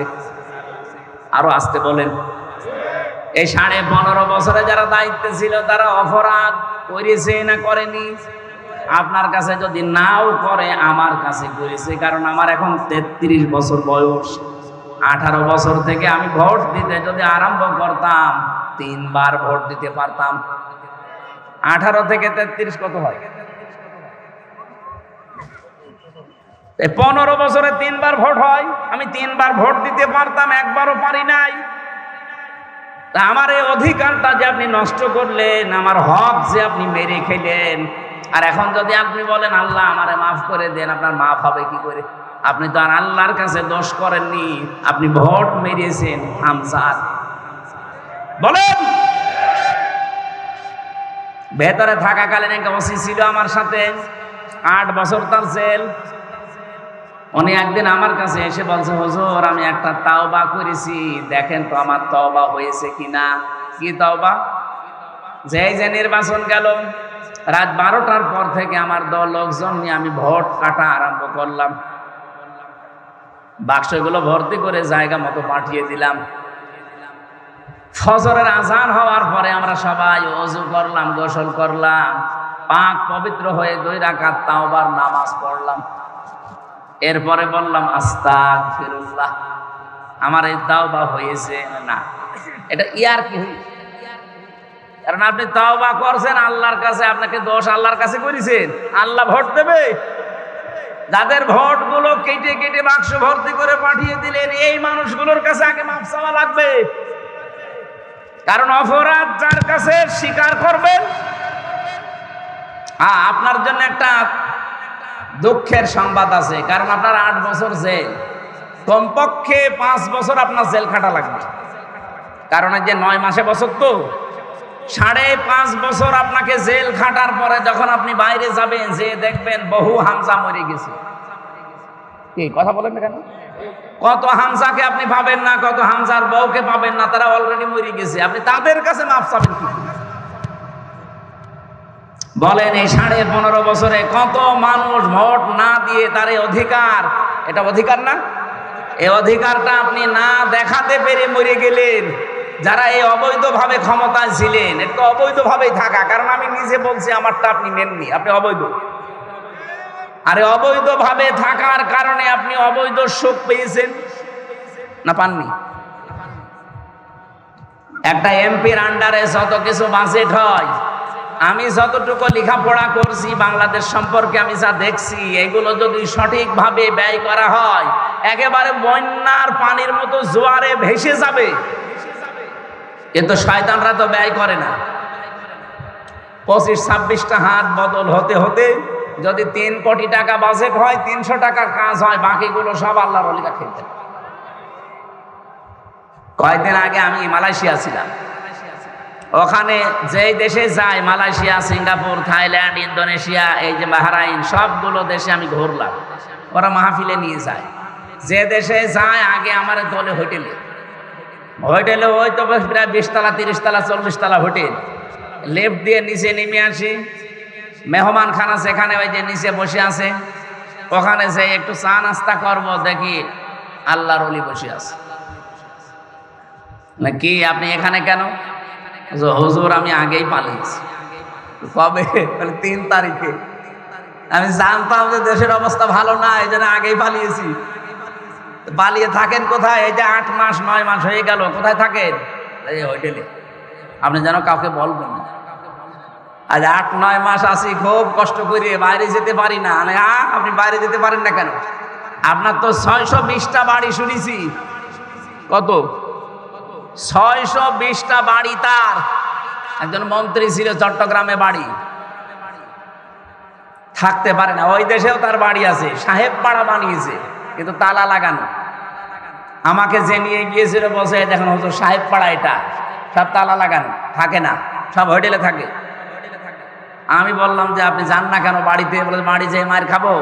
আরো আসতে বলেন। এই 15.5 বছরে যারা দায়িত্বে ছিল, তারা অপরাধ করেছে না করেনি? আপনার কাছে যদি নাও করে, আমার কাছে করেছে, কারণ আমার এখন 33 বছর বয়স। 18 বছর থেকে আমি ভোট দিতে যদি আরম্ভ করতাম, 3 বার ভোট দিতে পারতাম। 18 থেকে 33 কত হয়? 15 বছরে 3 বার ভোট হয়। আমি 3 বার ভোট দিতে পারতাম, একবারও পারি নাই। তা আমার এই অধিকারটা যে আপনি নষ্ট করলেন, আমার হক যে আপনি মেরে খেলেন, আর এখন যদি আপনি বলেন আল্লাহ আমারে মাফ করে দেন, আপনার মাফ হবে কি করে? আপনি তো আর আল্লাহর কাছে দোষ করেননি, আপনি ভোট মেরেছেন হামজার। বলেন। ভেতরে থাকাকালীন একটা ওসি ছিল আমার সাথে, 8 বছর তার জেল। উনি একদিন আমার কাছে এসে বলছে, হুজুর আমি একটা তাওবা করেছি, দেখেন তো আমার তওবা হয়েছে কিনা। কি তওবা? যে নির্বাচন গেল, রাত 12টার পর থেকে আমার দল লোকজন নিয়ে আমি ভোট কাটা আরম্ভ করলাম। বাক্সগুলো ভর্তি করে জায়গা মতো পাঠিয়ে দিলাম। ফজরের আজান হওয়ার পরে আমরা সবাই ওযু করলাম, গোসল করলাম, পাক পবিত্র হয়ে 2 রাকাত তাওবার নামাজ পড়লাম। এরপরে বললাম আস্তাগফিরুল্লাহ, আমার এই তাওবা হয়েছে না। এটা ইয়ার কি? কারণ আপনি তাওবা করছেন আল্লাহর কাছে, আপনাকে দোষ আল্লাহর কাছে করেছেন, আল্লাহ ভোট দেবে? যাদের ভোটগুলো কেটে কেটে বাক্স ভর্তি করে পাঠিয়ে দিলেন, এই মানুষগুলোর কাছে আগে মাফ চাওয়া লাগবে। কারণ অপরাধ যার কাছে স্বীকার করবেন। আপনার জন্য একটা দুঃখের সংবাদ আছে, কারণ আপনার 8 বছর জেল, কমপক্ষে 5 বছর আপনার জেল খাটা লাগবে। কারণ এই যে 9 মাসে বছর, তো 5.5 বছর আপনাকে জেল খাটার পরে যখন আপনি বাইরে যাবেন, যে দেখবেন বহু হামজা মরে গেছে। কি কথা বলেন না কেন? কত হামজাকে আপনি পাবেন না, কত হামজার বউকে পাবেন না, তারা অলরেডি মরে গেছে। আপনি তাদের কাছে মাফ চাবেন কি? বলেন, এই 15.5 বছরে কত মানুষ ভোট না দিয়ে তার এই অধিকার, এটা অধিকার না? এই অধিকারটা আপনি না দেখাতে পেরে মরে গেলেন। যারা এই অবৈধভাবে ক্ষমতায় ছিলেন, এটা তো অবৈধভাবেই থাকা, কারণ আমি নিজে বলছি আমারটা আপনি নেননি, আপনি অবৈধ। আরে অবৈধভাবে থাকার কারণে আপনি অবৈধ সুখ পেয়েছেন না পাননি? একটা এমপির আন্ডারে যত কিছু বাজেট হয়, আমি যতটুকু লেখাপড়া করছি বাংলাদেশ সম্পর্কে, আমি যা দেখছি, এগুলো যদি সঠিকভাবে ব্যয় করা হয়, একেবারে বন্যার পানির মতো জোয়ারে ভেসে যাবে। কিন্তু শয়তানরা তো ব্যয় করে না। 25-26টা হাত বদল হতে হতে যদি 3 কোটি টাকা বাজেট হয়, 300 টাকার কাজ হয়, বাকিগুলো সব আল্লাহর ওলিরা খেলতেন। কয়েকদিন আগে আমি মালয়েশিয়া ছিলাম। ওখানে যেই দেশে যাই, মালয়েশিয়া, সিঙ্গাপুর, থাইল্যান্ড, ইন্দোনেশিয়া, এই যে বাহরাইন, সবগুলো দেশে আমি ঘুরলাম। ওরা মাহফিলে নিয়ে যায়। যে দেশে যায়, আগে আমার দলে হোটেলে ওই তো প্রায় 20 তলা, 30 তলা, 40 তলা হোটেল। লেফট দিয়ে নিচে নেমে আসি, মেহমান খানা সেখানে ওই যে নিচে বসে আছে, ওখানে যে একটু চা নাস্তা করবো, দেখি আল্লাহর ওলি বসে আছে। না কি আপনি এখানে কেন? হুজুর আমি আগেই পালিয়েছি। কবে? 3 তারিখে। আমি জানতাম যে দেশের অবস্থা ভালো না, এই জন্য আগেই পালিয়েছি। পালিয়ে থাকেন কোথায়? এই যে 8 মাস 9 মাস হয়ে গেল, কোথায় থাকেন? এই হোটেলে। আপনি যেন কাউকে বলবেন না। আজ 8-9 মাস আছি, খুব কষ্ট করে, বাইরে যেতে পারি না। আপনি বাইরে যেতে পারেন না কেন? আপনার তো 620টা বাড়ি শুনেছি। কত? 620টা বাড়ি তার। একজন মন্ত্রী ছিল, চট্টগ্রামে বাড়ি, থাকতে পারে না। ওই দেশেও তার বাড়ি আছে, সাহেব পাড়া বানিয়েছে, কিন্তু তালা লাগানো। আমাকে যে নিয়ে গিয়েছিল বসে, দেখেন হুজুর সাহেব পাড়া, এটা সব তালা লাগানো, থাকে না, সব হোটেলে থাকে। আমি বললাম যে আপনি যান না কেন বাড়িতে? বলে বাড়ি যেয়ে মার খাবো।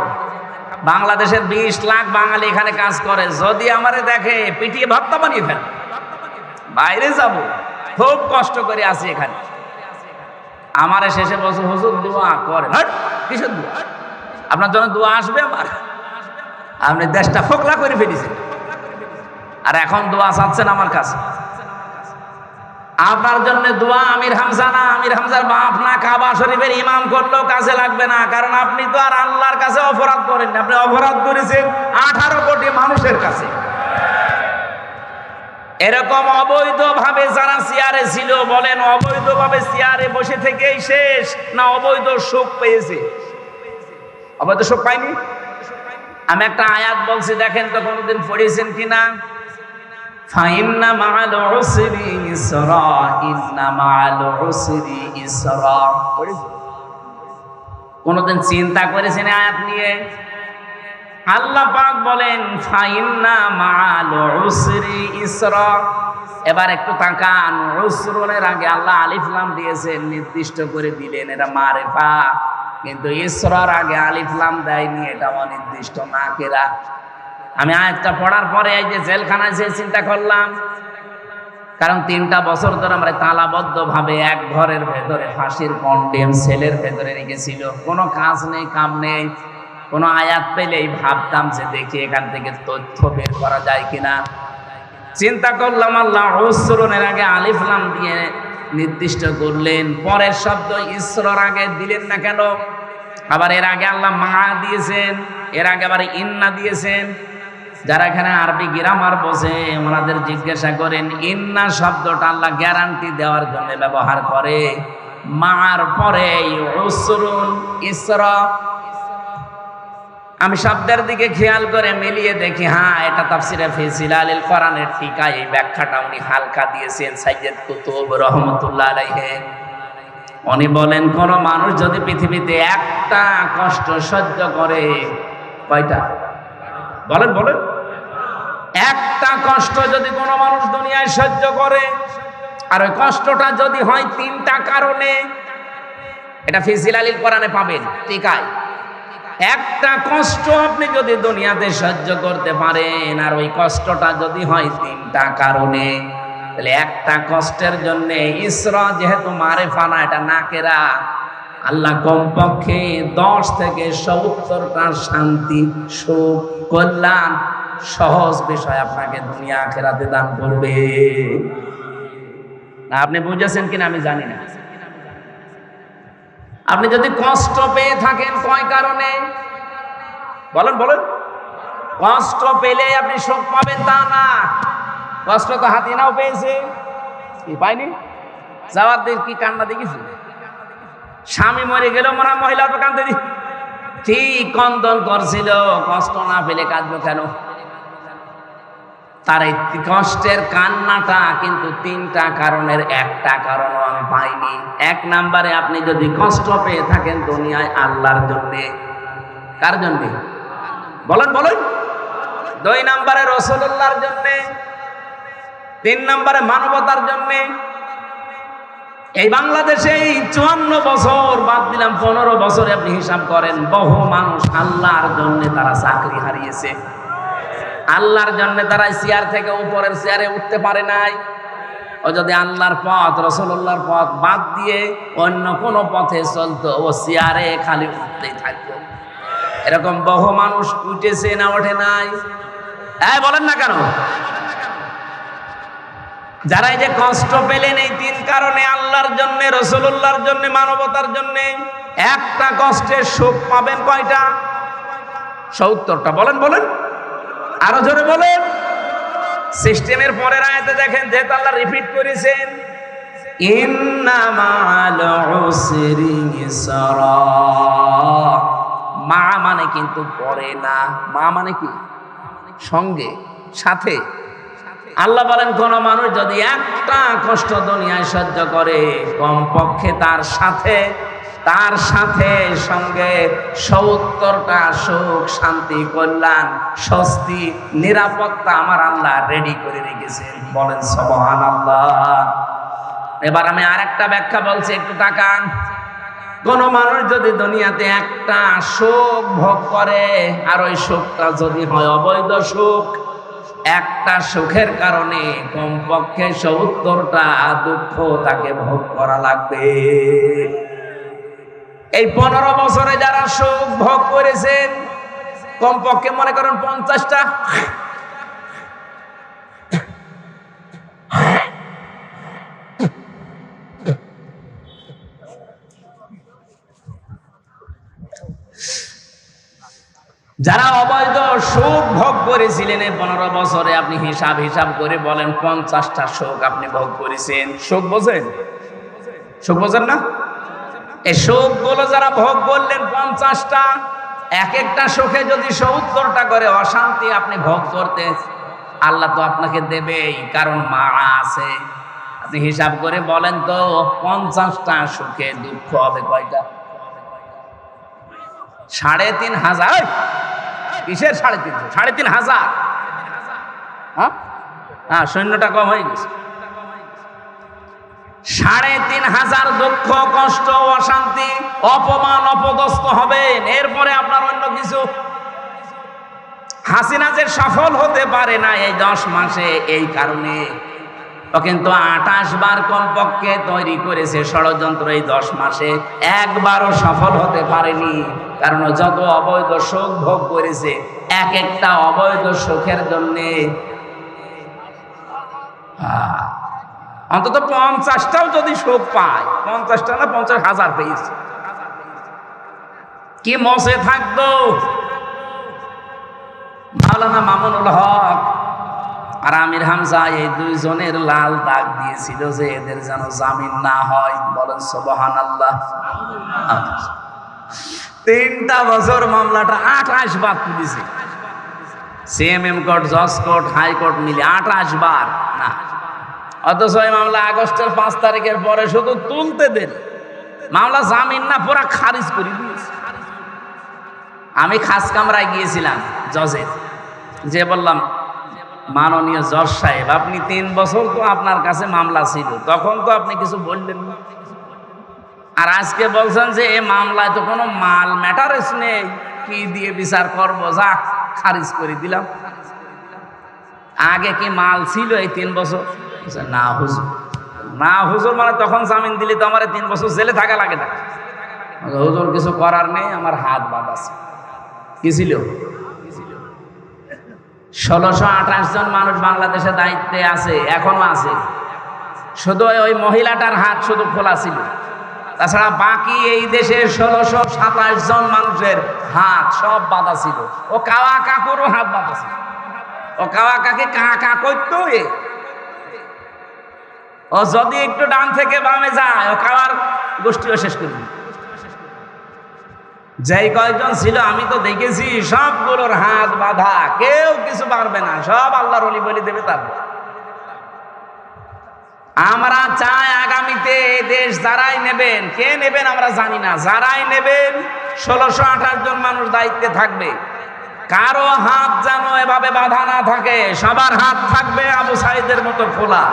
বাংলাদেশের 20 লাখ বাঙালি এখানে কাজ করে, যদি আমারে দেখে পিটিয়ে ভর্তা বানিয়ে ফেলে। বাইরে যাব, খুব কষ্ট করে আসি এখানে। আমারে শেষে বলছে হুজুর দোয়া করেন। কিসের দোয়া? আপনার জন্য দোয়া আসবে আমার? আপনি দেশটা ফোকলা করে ফেলেছেন, আর এখন দোয়া চাচ্ছেন আমার কাছে। আপনার জন্য দোয়া আমির হামজা না, আমির হামজার বাপ না, কাবা শরীফের ইমাম করলেও কাজে লাগবে না, কারণ আপনি তো আর আল্লাহর কাছে অপরাধ করেন, আপনি অপরাধ করেছেন 18 কোটি মানুষের কাছে। এরকম অবৈধভাবে যারা চেয়ারে ছিল, বলেন অবৈধভাবে চেয়ারে বসে থেকেই শেষ, না অবৈধ সুখ পেয়েছে? অবৈধ সুখ পাইনি। আমি একটা আয়াত বলছি, দেখেন তো কোনদিন পড়েছেন কিনা। ফাইন্না মাআল উসরি ইসরা, ইন্না মাআল উসরি ইসরা। কোনদিন চিন্তা করেছেন আয়াত নিয়ে? আল্লাহ পাক বলেন ফাইন্না মাআল উসরি ইসরা। এবার একটু তাকান, উসরুনের আগে আল্লাহ আলিফ লাম দিয়েছেন, নির্দিষ্ট করে দিলেন, এটা মারিফা। কিন্তু ইসরার আগে আলিফ লাম দেয়নি, এটা অনির্দিষ্ট নাকেরা। আমি আয়াতটা পড়ার পরে এই যে জেলখানায় যে চিন্তা করলাম, কারণ 3টা বছর ধরে আমরা তালাবদ্ধ ভাবে এক ঘরের ভেতরে ফাঁসির কন্ডেম সেলের ভেতরে রেখেছিল, কোনো কাজ নেই, কাম নেই। কোনো আয়াত পেলেই ভাবতাম যে দেখি এখান থেকে তথ্য বের করা যায় কিনা। চিন্তা করলাম আল্লাহ উসরুনের আগে আলিফ লাম দিয়ে নির্দিষ্ট করলেন, পরের শব্দ ইসরার আগে দিলেন না কেন? আবার এর আগে আল্লাহ মা দিয়েছেন, এর আগে আবার ইন্না দিয়েছেন। যারা এখানে আরবি গ্রামার বোঝে ওনাদের জিজ্ঞাসা করেন, ইন্না শব্দটা আল্লাহ গ্যারান্টি দেওয়ার জন্য ব্যবহার করে, মার পরে উসরুন ইসরা। আমি শব্দের দিকে খেয়াল করে মিলিয়ে দেখি, হ্যাঁ এটা তাফসিরে ফি জিলালিল কোরআনের টিকা, এই ব্যাখ্যাটা উনি হালকা দিয়েছেন সাইয়্যিদ কুতুব রহমাতুল্লাহ আলাইহি। উনি বলেন কোন মানুষ যদি পৃথিবীতে একটা কষ্ট সহ্য করে, কয়টা? বলেন বলেন। একটা কষ্ট যদি কোনো মানুষ দুনিয়ায় সহ্য করে, আর ওই কষ্টটা যদি হয় 3টা কারণে, এটা ফি জিলালিল কোরআনে পাবেন টিকায়। একটা কষ্ট আপনি যদি দুনিয়াতে সহ্য করতে পারেন, আর ওই কষ্টটা যদি হয় 3টা কারণে, তাহলে একটা কষ্টের জন্য ইসরা যেহেতু মারিফা না, এটা নাকেরা, আল্লাহ কমপক্ষে 10 থেকে 70টা শান্তি, সুখ, কল্যাণ, সহজ বিষয় আপনাকে দুনিয়া আখিরাতে দান করবে। না আপনি বুঝেছেন কিনা আমি জানি না। আপনি যদি কষ্ট পেয়ে থাকেন কয় কারণে? বলেন বলেন। কষ্ট পেলে আপনি সুখ পাবেন তা না। কষ্ট তো হাতিনাও পেয়েছে, কি পাইনি? যাওয়ার দিন কি কান্না দেখেছি, স্বামী মরে গেল মনে মহিলা তো কান্দে দি, ঠিক কন্দন করছিল, কষ্ট না পেলে কাঁদবো কেন? তার এই কষ্টের কান্নাটা কিন্তু 3টা কারণের একটা কারণও আমি পাইনি। 1 নম্বরে আপনি যদি কষ্ট পেয়ে থাকেন দুনিয়ায় আল্লাহর জন্যে, কার জন্যে? বলেন বলেন। 2 নম্বরে রাসূলুল্লাহর জন্যে, 3 নম্বরে মানবতার জন্যে। এই বাংলাদেশে 54 বছর বাদ দিলাম, 15 বছরে আপনি হিসাব করেন, বহু মানুষ আল্লাহর জন্য তারা চাকরি হারিয়েছে, আল্লাহর জন্য তারা চেয়ার থেকে উপরের চেয়ারে উঠতে পারে নাই। ও যদি আল্লাহর পথ রাসূলুল্লাহর পথ বাদ দিয়ে অন্য কোন পথে চলতো, ও চেয়ারে খালি উঠতেই থাকতো। এরকম বহু মানুষ উঠেছে না ওঠে নাই? বলেন না কেন? যারা এই যে কষ্ট পেলেন এই 3 কারণে, আল্লাহর জন্য, রাসূলুল্লাহর জন্য, মানবতার জন্য, একটা কষ্টের সুখ পাবেন কয়টা? 70টা। বলেন বলেন, আরো জোরে বলেন। সিস্টেমের পরের আয়াতে দেখেন, যেহেতু আল্লাহ রিপিট করেছেন, ইন্না মাআল উসরি ইসরা। মা মানে কিন্তু পরে না, মা মানে কি? সঙ্গে, সাথে। আল্লাহ বলেন কোন মানুষ যদি একটা কষ্ট দুনিয়ায় সহ্য করে, কমপক্ষে তার সাথে সঙ্গে ৭০টা সুখ, শান্তি, কল্যাণ, স্বস্তি, নিরাপত্তা আমার আল্লাহ রেডি করে রেখেছেন। বলেন সুবহানাল্লাহ। এবার আমি আরেকটা ব্যাখ্যা বলছি, একটু তাকান। কোন মানুষ যদি দুনিয়াতে একটা সুখ ভোগ করে, আর ওই সুখটা যদি হয় অবৈধ সুখ, একটা সুখের কারণে কমপক্ষে ৭০টা দুঃখ তাকে ভোগ করা লাগবে। এই 15 বছরে যারা সুখ ভোগ করেছেন, কমপক্ষে মনে করেন 50টা। যারা অবৈধ সুখ ভোগ করেছিলেন এই 15 বছরে, আপনি হিসাব করে বলেন 50টা সুখ আপনি ভোগ করেছেন। সুখ বোঝেন? সুখ বোঝেন না? এই সুখগুলো যারা ভোগ করলেন 50টা, এক একটা সুখে যদি ৭০টা করে অশান্তি আপনি ভোগ করতে, আল্লাহ তো আপনাকে দেবেই, কারণ মা আছে। আপনি হিসাব করে বলেন তো 50টা সুখে দুঃখ হবে কয়টা? ৩,৫০০। কিসের ৩,৫০০? ৩,৫০০। হ্যাঁ, শূন্যটা কম হয়ে গেছে। ৩,৫০০ দুঃখ, কষ্ট, অশান্তি, অপমান, অপদস্থ হবেন। এরপরে আপনার অন্য কিছু। হাসিনা যে সফল হতে পারে না এই 10 মাসে, এই কারণে ও কিন্তু 28 বার কমপক্ষে তৈরি করেছে ষড়যন্ত্র। এই 10 মাসে একবারও সফল হতে পারেনি, কারণ যত অবৈধ সুখ ভোগ করেছে, এক একটা অবৈধ সুখের জন্যে অন্তত 50টাও যদি সুখ পায়, 50টা না 50,000 পেয়েছে, কি মজে থাকতো। মাওলানা মামুনুল হক আর আমির হামজা এই দুইজনের লাল দাগ দিয়েছিল যে এদের যেন জামিন না হয়। বলেন সুবহানাল্লাহ। 3টা বছর মামলাটা 28 বার তুলেছে। সিএমএম কোর্ট, জজ কোর্ট, হাইকোর্ট মিলে 28 বার না। অথচ এই মামলা আগস্টের 5 তারিখের পরে শুধু তুলতে দেন, মামলা জামিন না পুরা খারিজ করে দিয়েছে। আমি খাস কামরায় গিয়েছিলাম জজের, যে বললাম, মাননীয় জজ সাহেব, আপনি 3 বছর তো আপনার কাছে মামলা ছিল, তখন তো আপনি কিছু বললেন না, আর আজকে বলছেন যে এই মামলায় তো কোনো মাল ম্যাটারেস নেই, কি দিয়ে বিচার করবো, যা খারিজ করে দিলাম। আগে কি মাল ছিল এই 3 বছর? না হুজুর। না হুজুর মানে তখন জামিন দিলে তো আমার 3 বছর জেলে থাকা লাগে না। হুজুর কিছু করার নেই, আমার হাত বাঁধা আছে। কি ছিল? 1628 জন মানুষ বাংলাদেশে দায়িত্বে আছে, এখনো আছে। শুধু ওই মহিলাটার হাত শুধু খোলা ছিল, তাছাড়া বাকি এই দেশের 1627 জন মানুষের হাত সব বাঁধা ছিল। ও কাওয়া কাকুরও হাত বাঁধা ছিল। ও কাওয়া কাকে কাকা করতো। ও যদি একটু ডান থেকে বামে যায়, ও কাওয়ার গোষ্ঠীও শেষ করবে। যেই কয়েকজন ছিল আমি তো দেখেছি, সবগুলোর হাত বাঁধা, কেউ কিছু পারবে না, সব আল্লাহর ওলি বলি দেবে। তারপর আমরা চাই আগামীতে দেশ যারাই নেবেন, কে নেবেন আমরা জানি না, যারাই নেবেন 1628 জন মানুষ দায়িত্বে থাকবে। কারো হাত যেন এভাবে বাঁধা না থাকে, সবার হাত থাকবে আবু সাইদের মতো খোলা।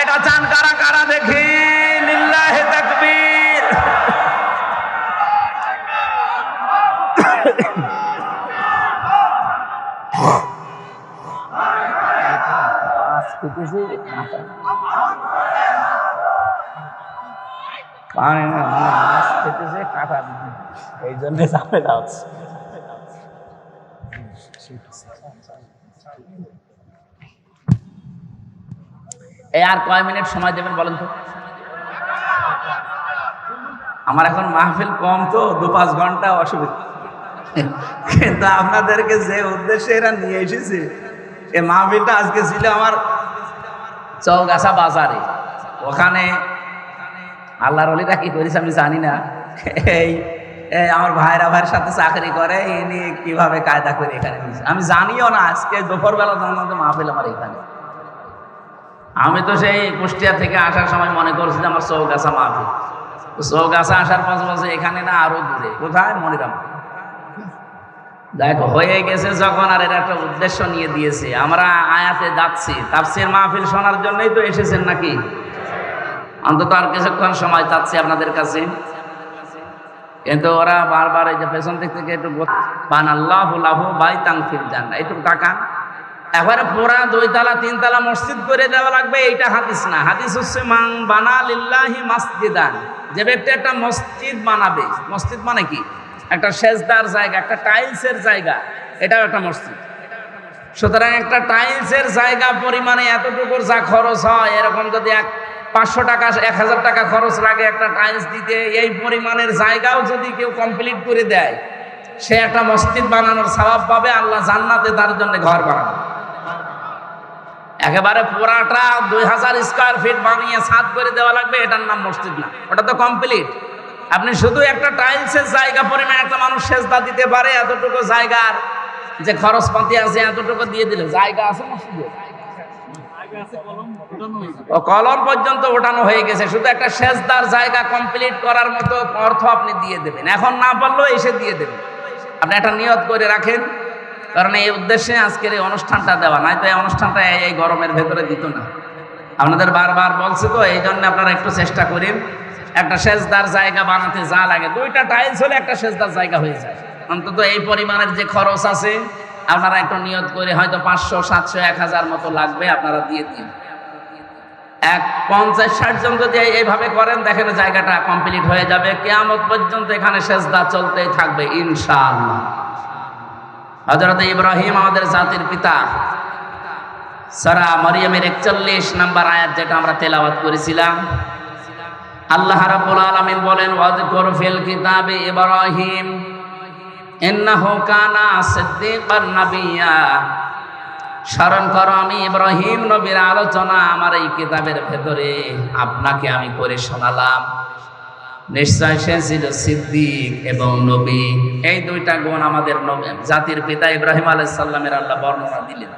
এটা চান কারা কারা দেখি? লিল্লাহি তাকবীর। এই জন্য ঝামেলা হচ্ছে। এই আর কয় মিনিট সময় দেবেন বলেন তো? আমার এখন মাহফিল কম তো, 2-5 ঘন্টা অসুবিধা, কিন্তু আপনাদেরকে যে উদ্দেশ্যে এরা নিয়ে এসেছে, এই মাহফিলটা আজকে ছিল আমার চৌগাছা বাজারে। ওখানে আল্লাহর ওলিরা কি করেছে আমি জানি না, এই আমার ভাইরা ভাইয়ের সাথে চাকরি করে, ইনি কিভাবে কায়দা করে এখানে নিয়েছে আমি জানিও না। আজকে দুপুরবেলা জানাতে মাহফিল আমার এখানে। আমি তো সেই কুষ্টিয়া থেকে আসার সময় মনে করছি আমার চৌগাছা মাহফিল। চৌগাছা আসার পাশাপাশি এখানে না, আরো দূরে কোথায় মনিরাম। দেখো হয়ে গেছে যখন, আর এর একটা উদ্দেশ্য নিয়ে দিয়েছে। আমরা আয়াতে যাচ্ছি, তাফসীর মাহফিল শোনার জন্যই তো এসেছেন নাকি? অন্তত আর কিছুক্ষণ সময় চাচ্ছি আপনাদের কাছে। কিন্তু ওরা বারবার এই যে পেছন দিক থেকে একটু বানাল্লাহু লাহু বাইতান ফিল জান্নাহ, একটু তাকান। এবারে পুরা 2 তলা 3 তলা মসজিদ করে দেওয়া লাগবে, এইটা হাদিস না। হাদিস হচ্ছে মান বানা লিল্লাহি মাসজিদান, যে ব্যক্তি একটা মসজিদ বানাবে। মসজিদ মানে কি? একটা সেজদার জায়গা, একটা টাইলসের জায়গা, এটাও একটা মসজিদ। সুতরাং একটা টাইলসের জায়গা পরিমাণে এতটুকু যা খরচ হয়, এরকম যদি 500 টাকা 1000 টাকা খরচ লাগে একটা টাইলস দিতে, এই পরিমাণের জায়গাও যদি কেউ কমপ্লিট করে দেয়, সে একটা মসজিদ বানানোর সওয়াব পাবে। আল্লাহ জান্নাতে তার জন্য ঘর বানাবে। একেবারে পুরাটা 2000 স্কয়ার ফিট বানিয়ে ছাদ করে দেওয়া লাগবে, এটার নাম মসজিদ না, ওটা তো কমপ্লিট। আপনি শুধু একটা টাইলসের জায়গা পরিমাণ একটা মানুষ সেজদা দিতে পারে, এতটুকু জায়গার যে খরচপাতি আছে এতটুকু দিয়ে দিলে জায়গা আছে মসজিদে। ও কলম পর্যন্ত ওঠানো হয়ে গেছে, শুধু একটা সেজদার জায়গা কমপ্লিট করার মতো অর্থ আপনি দিয়ে দেবেন। এখন না পারলেও এসে দিয়ে দেবেন। আপনি একটা নিয়ত করে রাখেন, কারণ এই উদ্দেশ্যে আজকের এই অনুষ্ঠানটা দেওয়া, নয়তো এই অনুষ্ঠানটা এই গরমের ভেতরে দিত না। আপনাদের বারবার বলছে তো, এই জন্য আপনারা একটু চেষ্টা করেন। একটা সেজদার জায়গা বানাতে যা লাগে, 2টা টাইলস হলে একটা সেজদার জায়গা হয়ে যায়। অন্তত এই পরিমাণের যে খরচ আছে, আপনারা একটু নিয়ত করে, হয়তো 500 700 1000 মতো লাগবে, আপনারা দিয়ে দিন। 50-60 জন যদি এইভাবে করেন, দেখেন জায়গাটা কমপ্লিট হয়ে যাবে। কিয়ামত পর্যন্ত এখানে সেজদা চলতেই থাকবে ইনশাআল্লাহ। হযরত ইব্রাহিম আমাদের জাতির পিতা, সূরা মরিয়মের 41 নম্বর আয়াত যেটা আমরা তেলাওয়াত করেছিলাম, আল্লাহ রাব্বুল আলামিন বলেন, ওয়াযকুর ফিল কিতাবি ইব্রাহিম ইন্নাহু কানা সিদ্দীকান নাবিয়্যা। স্মরণ করো আমি ইব্রাহিম নবীর আলোচনা আমার এই কিতাবের ভেতরে আপনাকে আমি করে শোনালাম। নিশ্চয় সে ছিল সিদ্দিক এবং নবী। এই 2টা গুণ আমাদের জাতির পিতা ইব্রাহিম আলাইহিস সালামের আল্লাহ বর্ণনা দিলেন।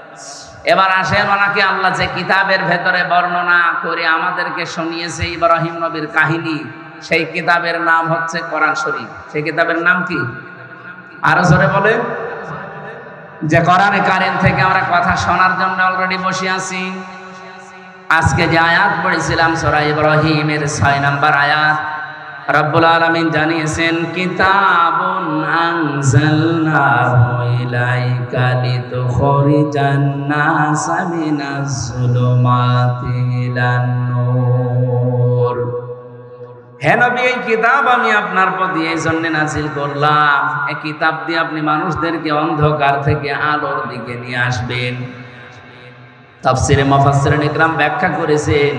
এবার আসেন, ওনাকে আল্লাহ যে কিতাবের ভেতরে বর্ণনা করে আমাদেরকে শুনিয়েছে ইব্রাহিম নবীর কাহিনী, সেই কিতাবের নাম হচ্ছে কোরআন শরীফ। সেই কিতাবের নাম কি? আরো জোরে বলে। যে কোরআনে কারীম থেকে আমরা কথা শোনার জন্য অলরেডি বসে আছি। আজকে যে আয়াত পড়েছিলাম সূরা ইব্রাহিমের 6 নম্বর আয়াত, রব্বুল আলামিন জানিয়েছেন, কিতাবুন আনজালনাহু ইলাইকা লিতুখরিজান নাসা মিনাজ যুলুমাতি ইলান নূর। হে নবী, এই কিতাব আমি আপনার প্রতি এই জন্য নাজিল করলাম, এই কিতাব দিয়ে আপনি মানুষদেরকে অন্ধকার থেকে আলোর দিকে নিয়ে আসবেন। তাফসীরে মুফাসসিরিন ইকরাম ব্যাখ্যা করেছেন,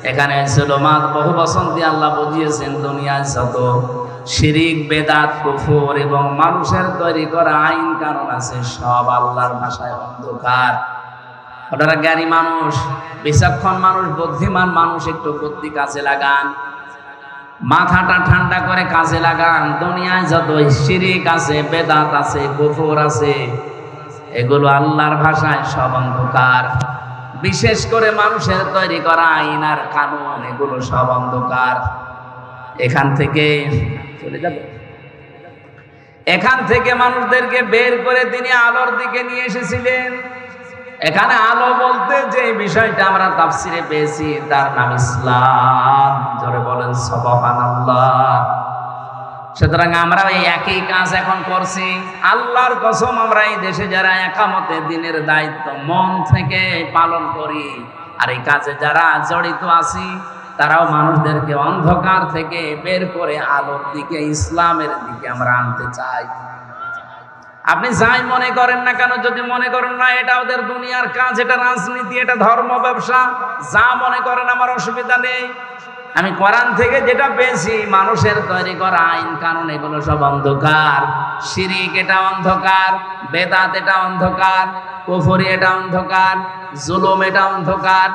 এখানে যুলুমাত বহু বচন দিয়ে আল্লাহ বুঝিয়েছেন দুনিয়ায় যত শিরিক, বেদাত, কুফর এবং মানুষের তৈরি করা আইন কানুন আছে, সব আল্লাহর ভাষায় অন্ধকার। আপনারা জ্ঞানী মানুষ, বিচক্ষণ মানুষ, বুদ্ধিমান মানুষ, একটু বুদ্ধি কাজে লাগান, মাথাটা ঠান্ডা করে কাজে লাগান। দুনিয়ায় যত শিরিক আছে, বেদাত আছে, কুফর আছে, এগুলো আল্লাহর ভাষায় সব অন্ধকার। বিশেষ করে মানুষের তৈরি করা আইন আর কানুন, এগুলো সব অন্ধকার। এখান থেকে চলে যাবে, এখান থেকে মানুষদেরকে বের করে তিনি আলোর দিকে নিয়ে এসেছিলেন। এখানে আলো বলতে যে বিষয়টা আমরা তাফসিরে পেয়েছি, তার নাম ইসলাম। জোরে বলেন সুবহানাল্লাহ। সুতরাং আমরা এই একই কাজ এখন করছি। আল্লাহর কসম, আমরা এই দেশে যারা একামতে দিনের দায়িত্ব মন থেকে পালন করি, আর এই কাজে যারা জড়িত আছি, তারাও মানুষদেরকে অন্ধকার থেকে বের করে আলোর দিকে, ইসলামের দিকে আমরা আনতে চাই। আপনি যাই মনে করেন না কেন, যদি মনে করেন না এটা ওদের দুনিয়ার কাজ, এটা রাজনীতি, এটা ধর্ম, ব্যবসা, যা মনে করেন, আমার অসুবিধা নেই। আমি কোরআন থেকে যেটা পেয়েছি, মানুষের তৈরি করা আইন কানুন এগুলো সব অন্ধকার। শিরিক এটা অন্ধকার, বেদাত এটা অন্ধকার, কুফরি এটা অন্ধকার, জুলুম এটা অন্ধকার।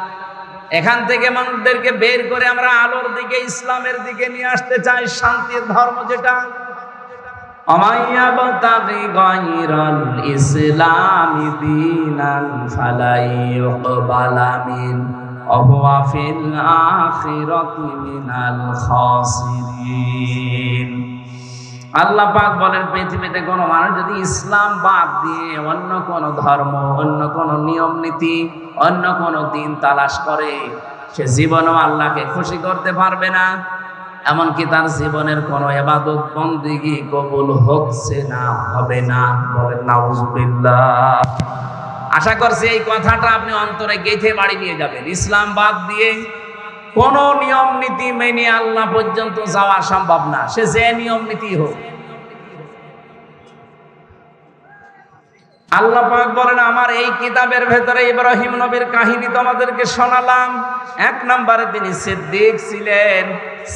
এখান থেকে মানুষদেরকে বের করে আমরা আলোর দিকে, ইসলামের দিকে নিয়ে আসতে চাই। শান্তির ধর্ম যেটা, ومن يبتغي غير الإسلام دينا فلن يقبل منه وهو في الآخرة من الخاسرين। আল্লাহ পাক বলেন, পৃথিবীতে কোনো মানুষ যদি ইসলাম বাদ দিয়ে অন্য কোনো ধর্ম, অন্য কোনো নিয়ম নীতি, অন্য কোনো দিন তালাশ করে, সে জীবনেও আল্লাহকে খুশি করতে পারবে না, এমনকি তার জীবনের কোনো ইবাদত বন্দেগী কবুল হচ্ছে না, হবে না। বলেন নাউজুবিল্লাহ। আশা করছি এই কথাটা আপনি অন্তরে গেঁথে বাড়ি নিয়ে যাবেন। ইসলাম বাদ দিয়ে কোন নিয়ম নীতি মেনে আল্লাহ পর্যন্ত যাওয়া সম্ভব না, সে যে নিয়ম নীতি হোক। আল্লাহ পাক বলেন, আমার এই কিতাবের ভেতরে ইব্রাহিম নবীর কাহিনী তোমাদেরকে শোনালাম। এক নম্বরে তিনি সিদ্দিক ছিলেন।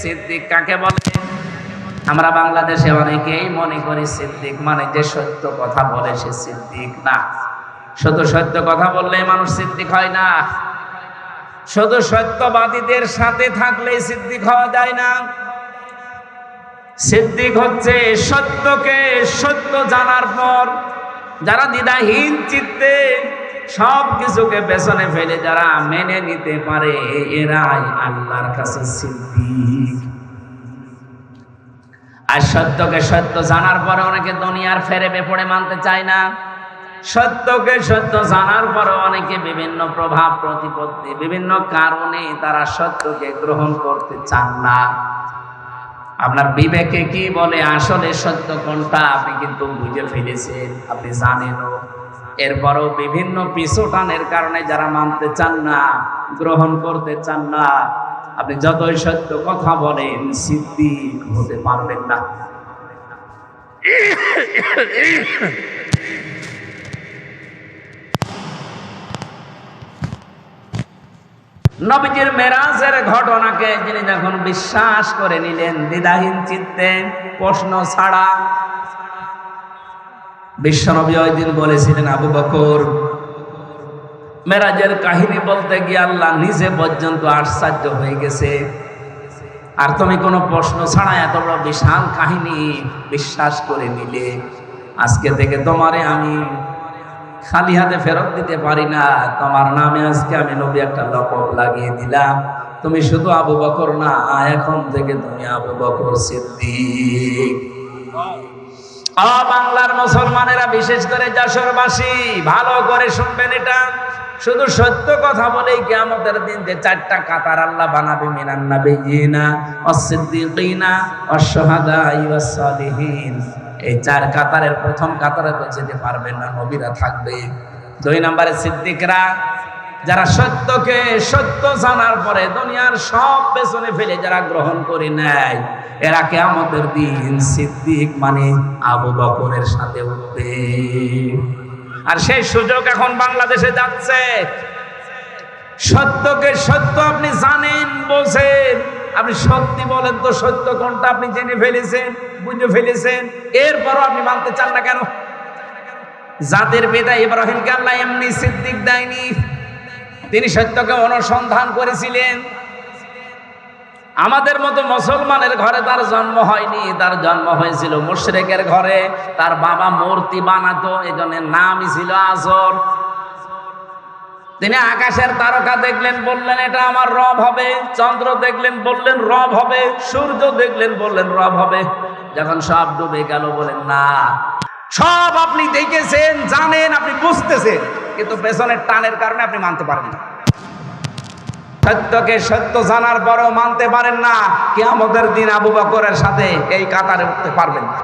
সিদ্দিক কাকে বলে? আমরা বাংলাদেশে অনেকেই মনে করি সিদ্দিক মানে যে সত্য কথা বলে সে সিদ্দিক না। শুধু সত্য কথা বললে মানুষ সিদ্দিক হয় না। শুধু সত্যবাদীদের সাথে থাকলেই সিদ্দিক হওয়া যায় না। সিদ্দিক হচ্ছে সত্যকে সত্য জানার পর যারা দ্বিধাহীন চিত্তে সব কিছুকে পেছনে ফেলে যারা মেনে নিতে পারে, এরাই আল্লাহর কাছে সিদ্দিক। আর সত্যকে সত্য জানার পরে অনেকে দুনিয়ার ফেরেবে পড়ে মানতে চায় না। সত্যকে সত্য জানার পরে অনেকে বিভিন্ন প্রভাব প্রতিপত্তি, বিভিন্ন কারণে তারা সত্যকে গ্রহণ করতে চান না। আপনার বিবেকে কি বলে আসলে সত্য কোনটা আপনি কিন্তু বুঝে ফেলেছেন, আপনি জানেনও। এরপরও বিভিন্ন পিছুটানের কারণে যারা মানতে চান না, গ্রহণ করতে চান না, আপনি যতই সত্য কথা বলেন সিদ্দিক হতে পারবেন না। নবীজির মেরাজের ঘটনাকে যিনি যখন বিশ্বাস করে নিলেন দ্বিধাহীন চিত্তে, প্রশ্ন ছাড়া, বিশ্বনবী ওই দিন বলেছিলেন, আবু বকর, মেরাজের কাহিনী বলতে গিয়ে আল্লাহ নিজে পর্যন্ত আশ্চর্য হয়ে গেছে, আর তুমি কোনো প্রশ্ন ছাড়া এত বড় বিশাল কাহিনী বিশ্বাস করে নিলে। আজকে থেকে তোমারে আমি খালি হাতে ফেরত দিতে পারি না। তোমার নামে আজকে আমি নবী একটা লকব লাগিয়ে দিলাম। তুমি শুধু আবু বকর না, এখন থেকে তুমি আবু বকর সিদ্দিক। বাংলার মুসলমানেরা, বিশেষ করে যশোরবাসী, ভালো করে শুনবেন এটা। শুধু সত্য কথা বলেই কিয়ামতের দিন যে চারটা কাতার আল্লাহ বানাবে, মিনান নাবিয়িনা ওয়াস-সিদ্দিকিনা ওয়াশ-শুহাদাই ওয়াস-সালিহিন, এই চার কাতারের প্রথম কাতারে তো যেতে পারবেন না, নবীরা থাকবে। দুই নম্বরে সিদ্দিকরা, যারা সত্যকে সত্য জানার পরে দুনিয়ার সব পেছনে ফেলে যারা গ্রহণ করে নেয়, এরা কিয়ামতের দিন সিদ্দিক মানে আবু বকরের সাথে উঠবে। আর সেই সুযোগ এখন বাংলাদেশে যাচ্ছে। সত্যকে সত্য আপনি জানেন, বোঝেন, আপনি সত্যি বলেন তো সত্য কোনটা আপনি জেনে ফেলেছেন, বুঝে ফেলেছেন, এরপরও আপনি মানতে চান না কেন? জাতির পিতা ইব্রাহিমকে আল্লাহ এমনি সিদ্দিক দেয়নি, তিনি সত্যকে অনুসন্ধান করেছিলেন। আমাদের মতো মুসলমানের ঘরে তার জন্ম হয়নি, তার জন্ম হয়েছিল মুশরিকের ঘরে। তার বাবা মূর্তি বানাতো, এজন্য নামই ছিল আজর। তিনি আকাশের তারকা দেখলেন, বললেন এটা আমার রব হবে। চন্দ্র দেখলেন, বললেন রব হবে। সূর্য দেখলেন, বললেন রব হবে। যখন সব ডুবে গেল, বলেন না, সব আপনি দেখেছেন, জানেন, আপনি বুঝতেছেন, কিন্তু পেছনের টানের কারণে আপনি মানতে পারেন না। সত্যকে সত্য জানার পরও মানতে পারেন না, কিয়ামতের দিন আবু বকরের সাথে এই কাতারে উঠতে পারবেন না।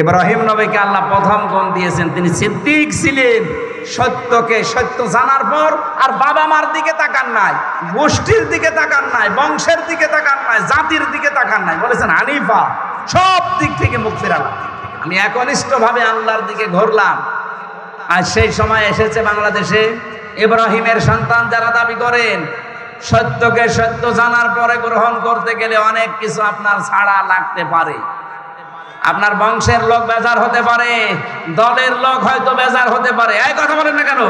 ইব্রাহিম নবীকে আল্লাহ প্রথম গুণ দিয়েছেন, তিনি সিদ্দিক ছিলেন। সত্যকে সত্য জানার পর আর বাবা মার দিকে তাকান নাই, গোষ্ঠীর দিকে তাকান নাই, বংশের দিকে তাকান নাই, জাতির দিকে তাকান নাই, বলেছেন হানিফা, সব দিক থেকে মুখ ফেরালাম, আমি একনিষ্ঠভাবে আল্লাহর দিকে ঘুরলাম। আর সেই সময় এসেছে বাংলাদেশে ইব্রাহিমের সন্তান যারা দাবি করেন, সত্যকে সত্য জানার পরে গ্রহণ করতে গেলে অনেক কিছু আপনার ছাড়া লাগতে পারে। আপনার বংশের লোক বেজার হতে পারে, দলের লোক হয়তো বেজার হতে পারে। এই কথা বলেন না কেন?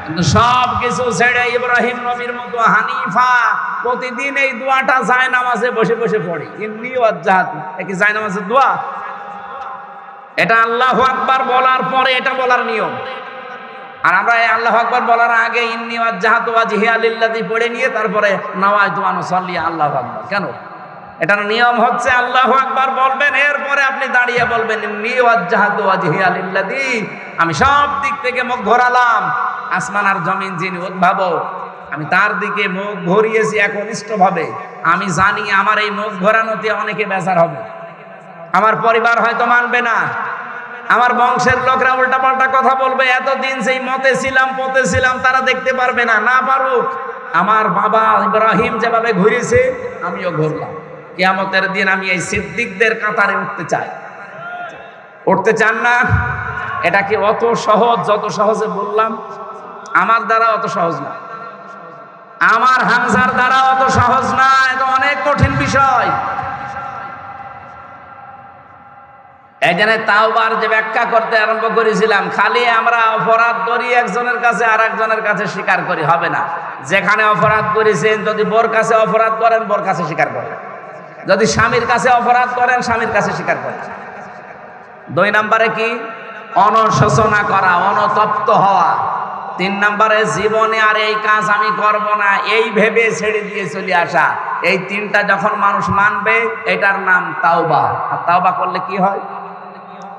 কিন্তু সব কিছু ছেড়ে ইব্রাহিম নবীর মতো হানিফা প্রতিদিন এই দোয়াটা জায়নামাজে বসে বসে পড়ে। ইন্নী ওয়াজ্জাহাতু, কি জায়নামাজের দোয়া? এটা আল্লাহু আকবার বলার পরে এটা বলার নিয়ম। আর আমরা এই আল্লাহু আকবার বলার আগে ইন্নী ওয়াজ্জাহাতু ওয়াজহিয়া লিল্লাযী পড়ে নিয়ে তারপরে নাওয়াইতু আন উসাল্লি আল্লাহু আকবার। কেন? এটার নিয়ম হচ্ছে আল্লাহু আকবার বলবেন, এরপরে আপনি দাঁড়িয়ে বলবেন ইন্নী ওয়াজ্জাহাতু ওয়াজহিয়া লিল্লাযী, আমি সব দিক থেকে মুখ ঘোরালাম, আসমান আর জমিন যিনি উদ্ভাবক আমি তার দিকে মুখ ঘুরিয়েছি একনিষ্ঠভাবে। আমি জানি আমার এই মুখ ঘোরানোতে অনেকে বেজার হবে, আমার পরিবার হয়তো মানবে না, আমার বংশের লোকরা উল্টাপাল্টা কথা বলবে, এতদিন সেই মতে ছিলাম পথে ছিলাম তারা দেখতে পারবে না, না পারুক। আমার বাবা ইব্রাহিম যেভাবে ঘুরেছে আমিও ঘুরলাম। কিয়ামতের দিন আমি এই সিদ্দিকদের কাতারে উঠতে চাই। উঠতে চান না? এটা কি অত সহজ? যত সহজে বললাম আমার দ্বারা অত সহজ না, আমার হামজার দ্বারা অত সহজ না, এটা অনেক কঠিন বিষয়। এই জন্য তাওবার যে ব্যাখ্যা করতে আরম্ভ করেছিলাম, খালি আমরা অপরাধ করি একজনের কাছে আর একজনের কাছে স্বীকার করি হবে না। যেখানে অপরাধ করেছেন, যদি বোর কাছে অপরাধ করেন বোর কাছে স্বীকার করেন, যদি স্বামীর কাছে অপরাধ করেন স্বামীর কাছে স্বীকার করেন। 2 নম্বরে কি? অনুশোচনা করা, অনুতপ্ত হওয়া। 3 নম্বরে জীবনে আর এই কাজ আমি করব না এই ভেবে ছেড়ে দিয়ে চলে আসা। এই 3টা যখন মানুষ মানবে এটার নাম তাওবা। আর তাওবা করলে কি হয়?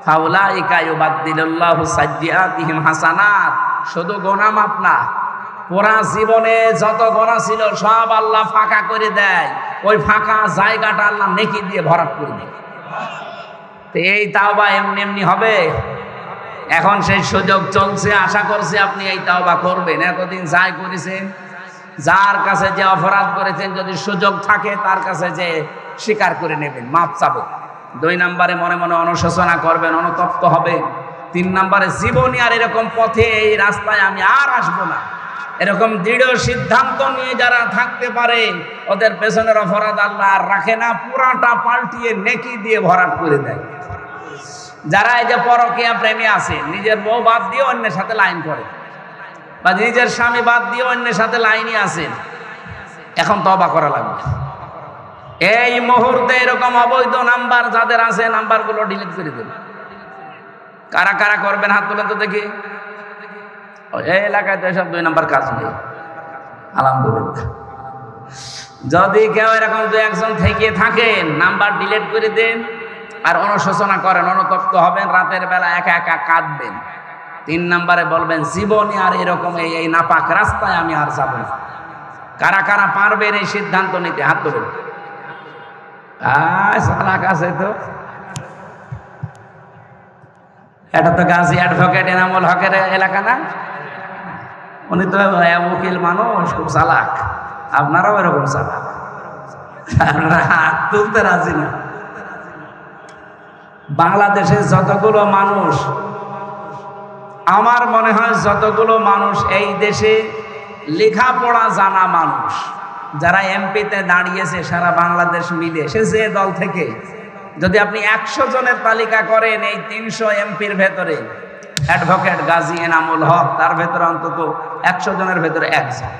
ফাউলাইকা ইউবাদদিলুল্লাহু সাইয়্যাতিহিম হাসানাত। শুধু গুনাহ মাফ না, পুরা জীবনে যত গুনাহ ছিল সব আল্লাহ ফাঁকা করে দেয়, ওই ফাঁকা জায়গাটা আল্লাহ নেকি দিয়ে ভরাট করে দেয়। তো এই তাওবা এমনি এমনি হবে? এখন সেই সুযোগ চলছে, আশা করছি আপনি এই তাওবা করবেন। এতদিন যাই করেছেন, যার কাছে যে অপরাধ করেছেন যদি সুযোগ থাকে তার কাছে যে স্বীকার করে নেবেন, মাপ চাবেন। 2 নম্বরে মনে মনে অনুশোচনা করবেন, অনুতপ্ত হবেন। 3 নম্বরে জীবনে আর এরকম পথে এই রাস্তায় আমি আর আসবো না, এরকম দৃঢ় সিদ্ধান্ত নিয়ে যারা থাকতে পারে ওদের পেছনের অপরাধ আল্লাহ আর রাখে না, পুরাটা পাল্টিয়ে নেকি দিয়ে ভরাট করে দেয়। যারা এই যে পরকীয়া প্রেমী আছে, নিজের বউ বাদ দিয়ে অন্যের সাথে লাইন করে, বা নিজের স্বামী বাদ দিয়ে অন্যের সাথে লাইনই আছেন, এখন তওবা করা লাগবে। এই মুহূর্তে এরকম অবৈধ নাম্বার যাদের আছে নাম্বারগুলো ডিলিট করে দেন। কারা কারা করবেন হাত তুলেন তো দেখি। এই এলাকায় তো এসব 2 নম্বর কাজ নেই, আলহামদুলিল্লাহ। যদি কেউ এরকম 2-1 থেকে থাকেন নাম্বার ডিলিট করে দেন আর অনুশোচনা করেন, অনুতপ্ত হবেন, রাতের বেলা একা একা কাঁদবেন। 3 নম্বরে বলবেন জীবনে আর এরকম এই নাপাক রাস্তায় আমি আর যাব না। কারা কারা পারবেন এই সিদ্ধান্ত নিতে হাত তুলেন। সালাক আছে তো, এটা তো গাজী অ্যাডভোকেট এনামুল হকের এলাকা না? উনি তো উকিল মানুষ, খুব চালাক। আপনারাও এরকম চালাক, আপনারা হাত তুলতে রাজি না। বাংলাদেশের যতগুলো মানুষ, আমার মনে হয় যতগুলো মানুষ এই দেশে লেখাপড়া জানা মানুষ যারা এমপিতে দাঁড়িয়েছে সারা বাংলাদেশ মিলে, সে যে দল থেকে, যদি আপনি 100 জনের তালিকা করেন এই 300 এমপির ভেতরে অ্যাডভোকেট গাজী এনামুল হক তার ভেতরে অন্তত 100 জনের ভেতরে 1 জন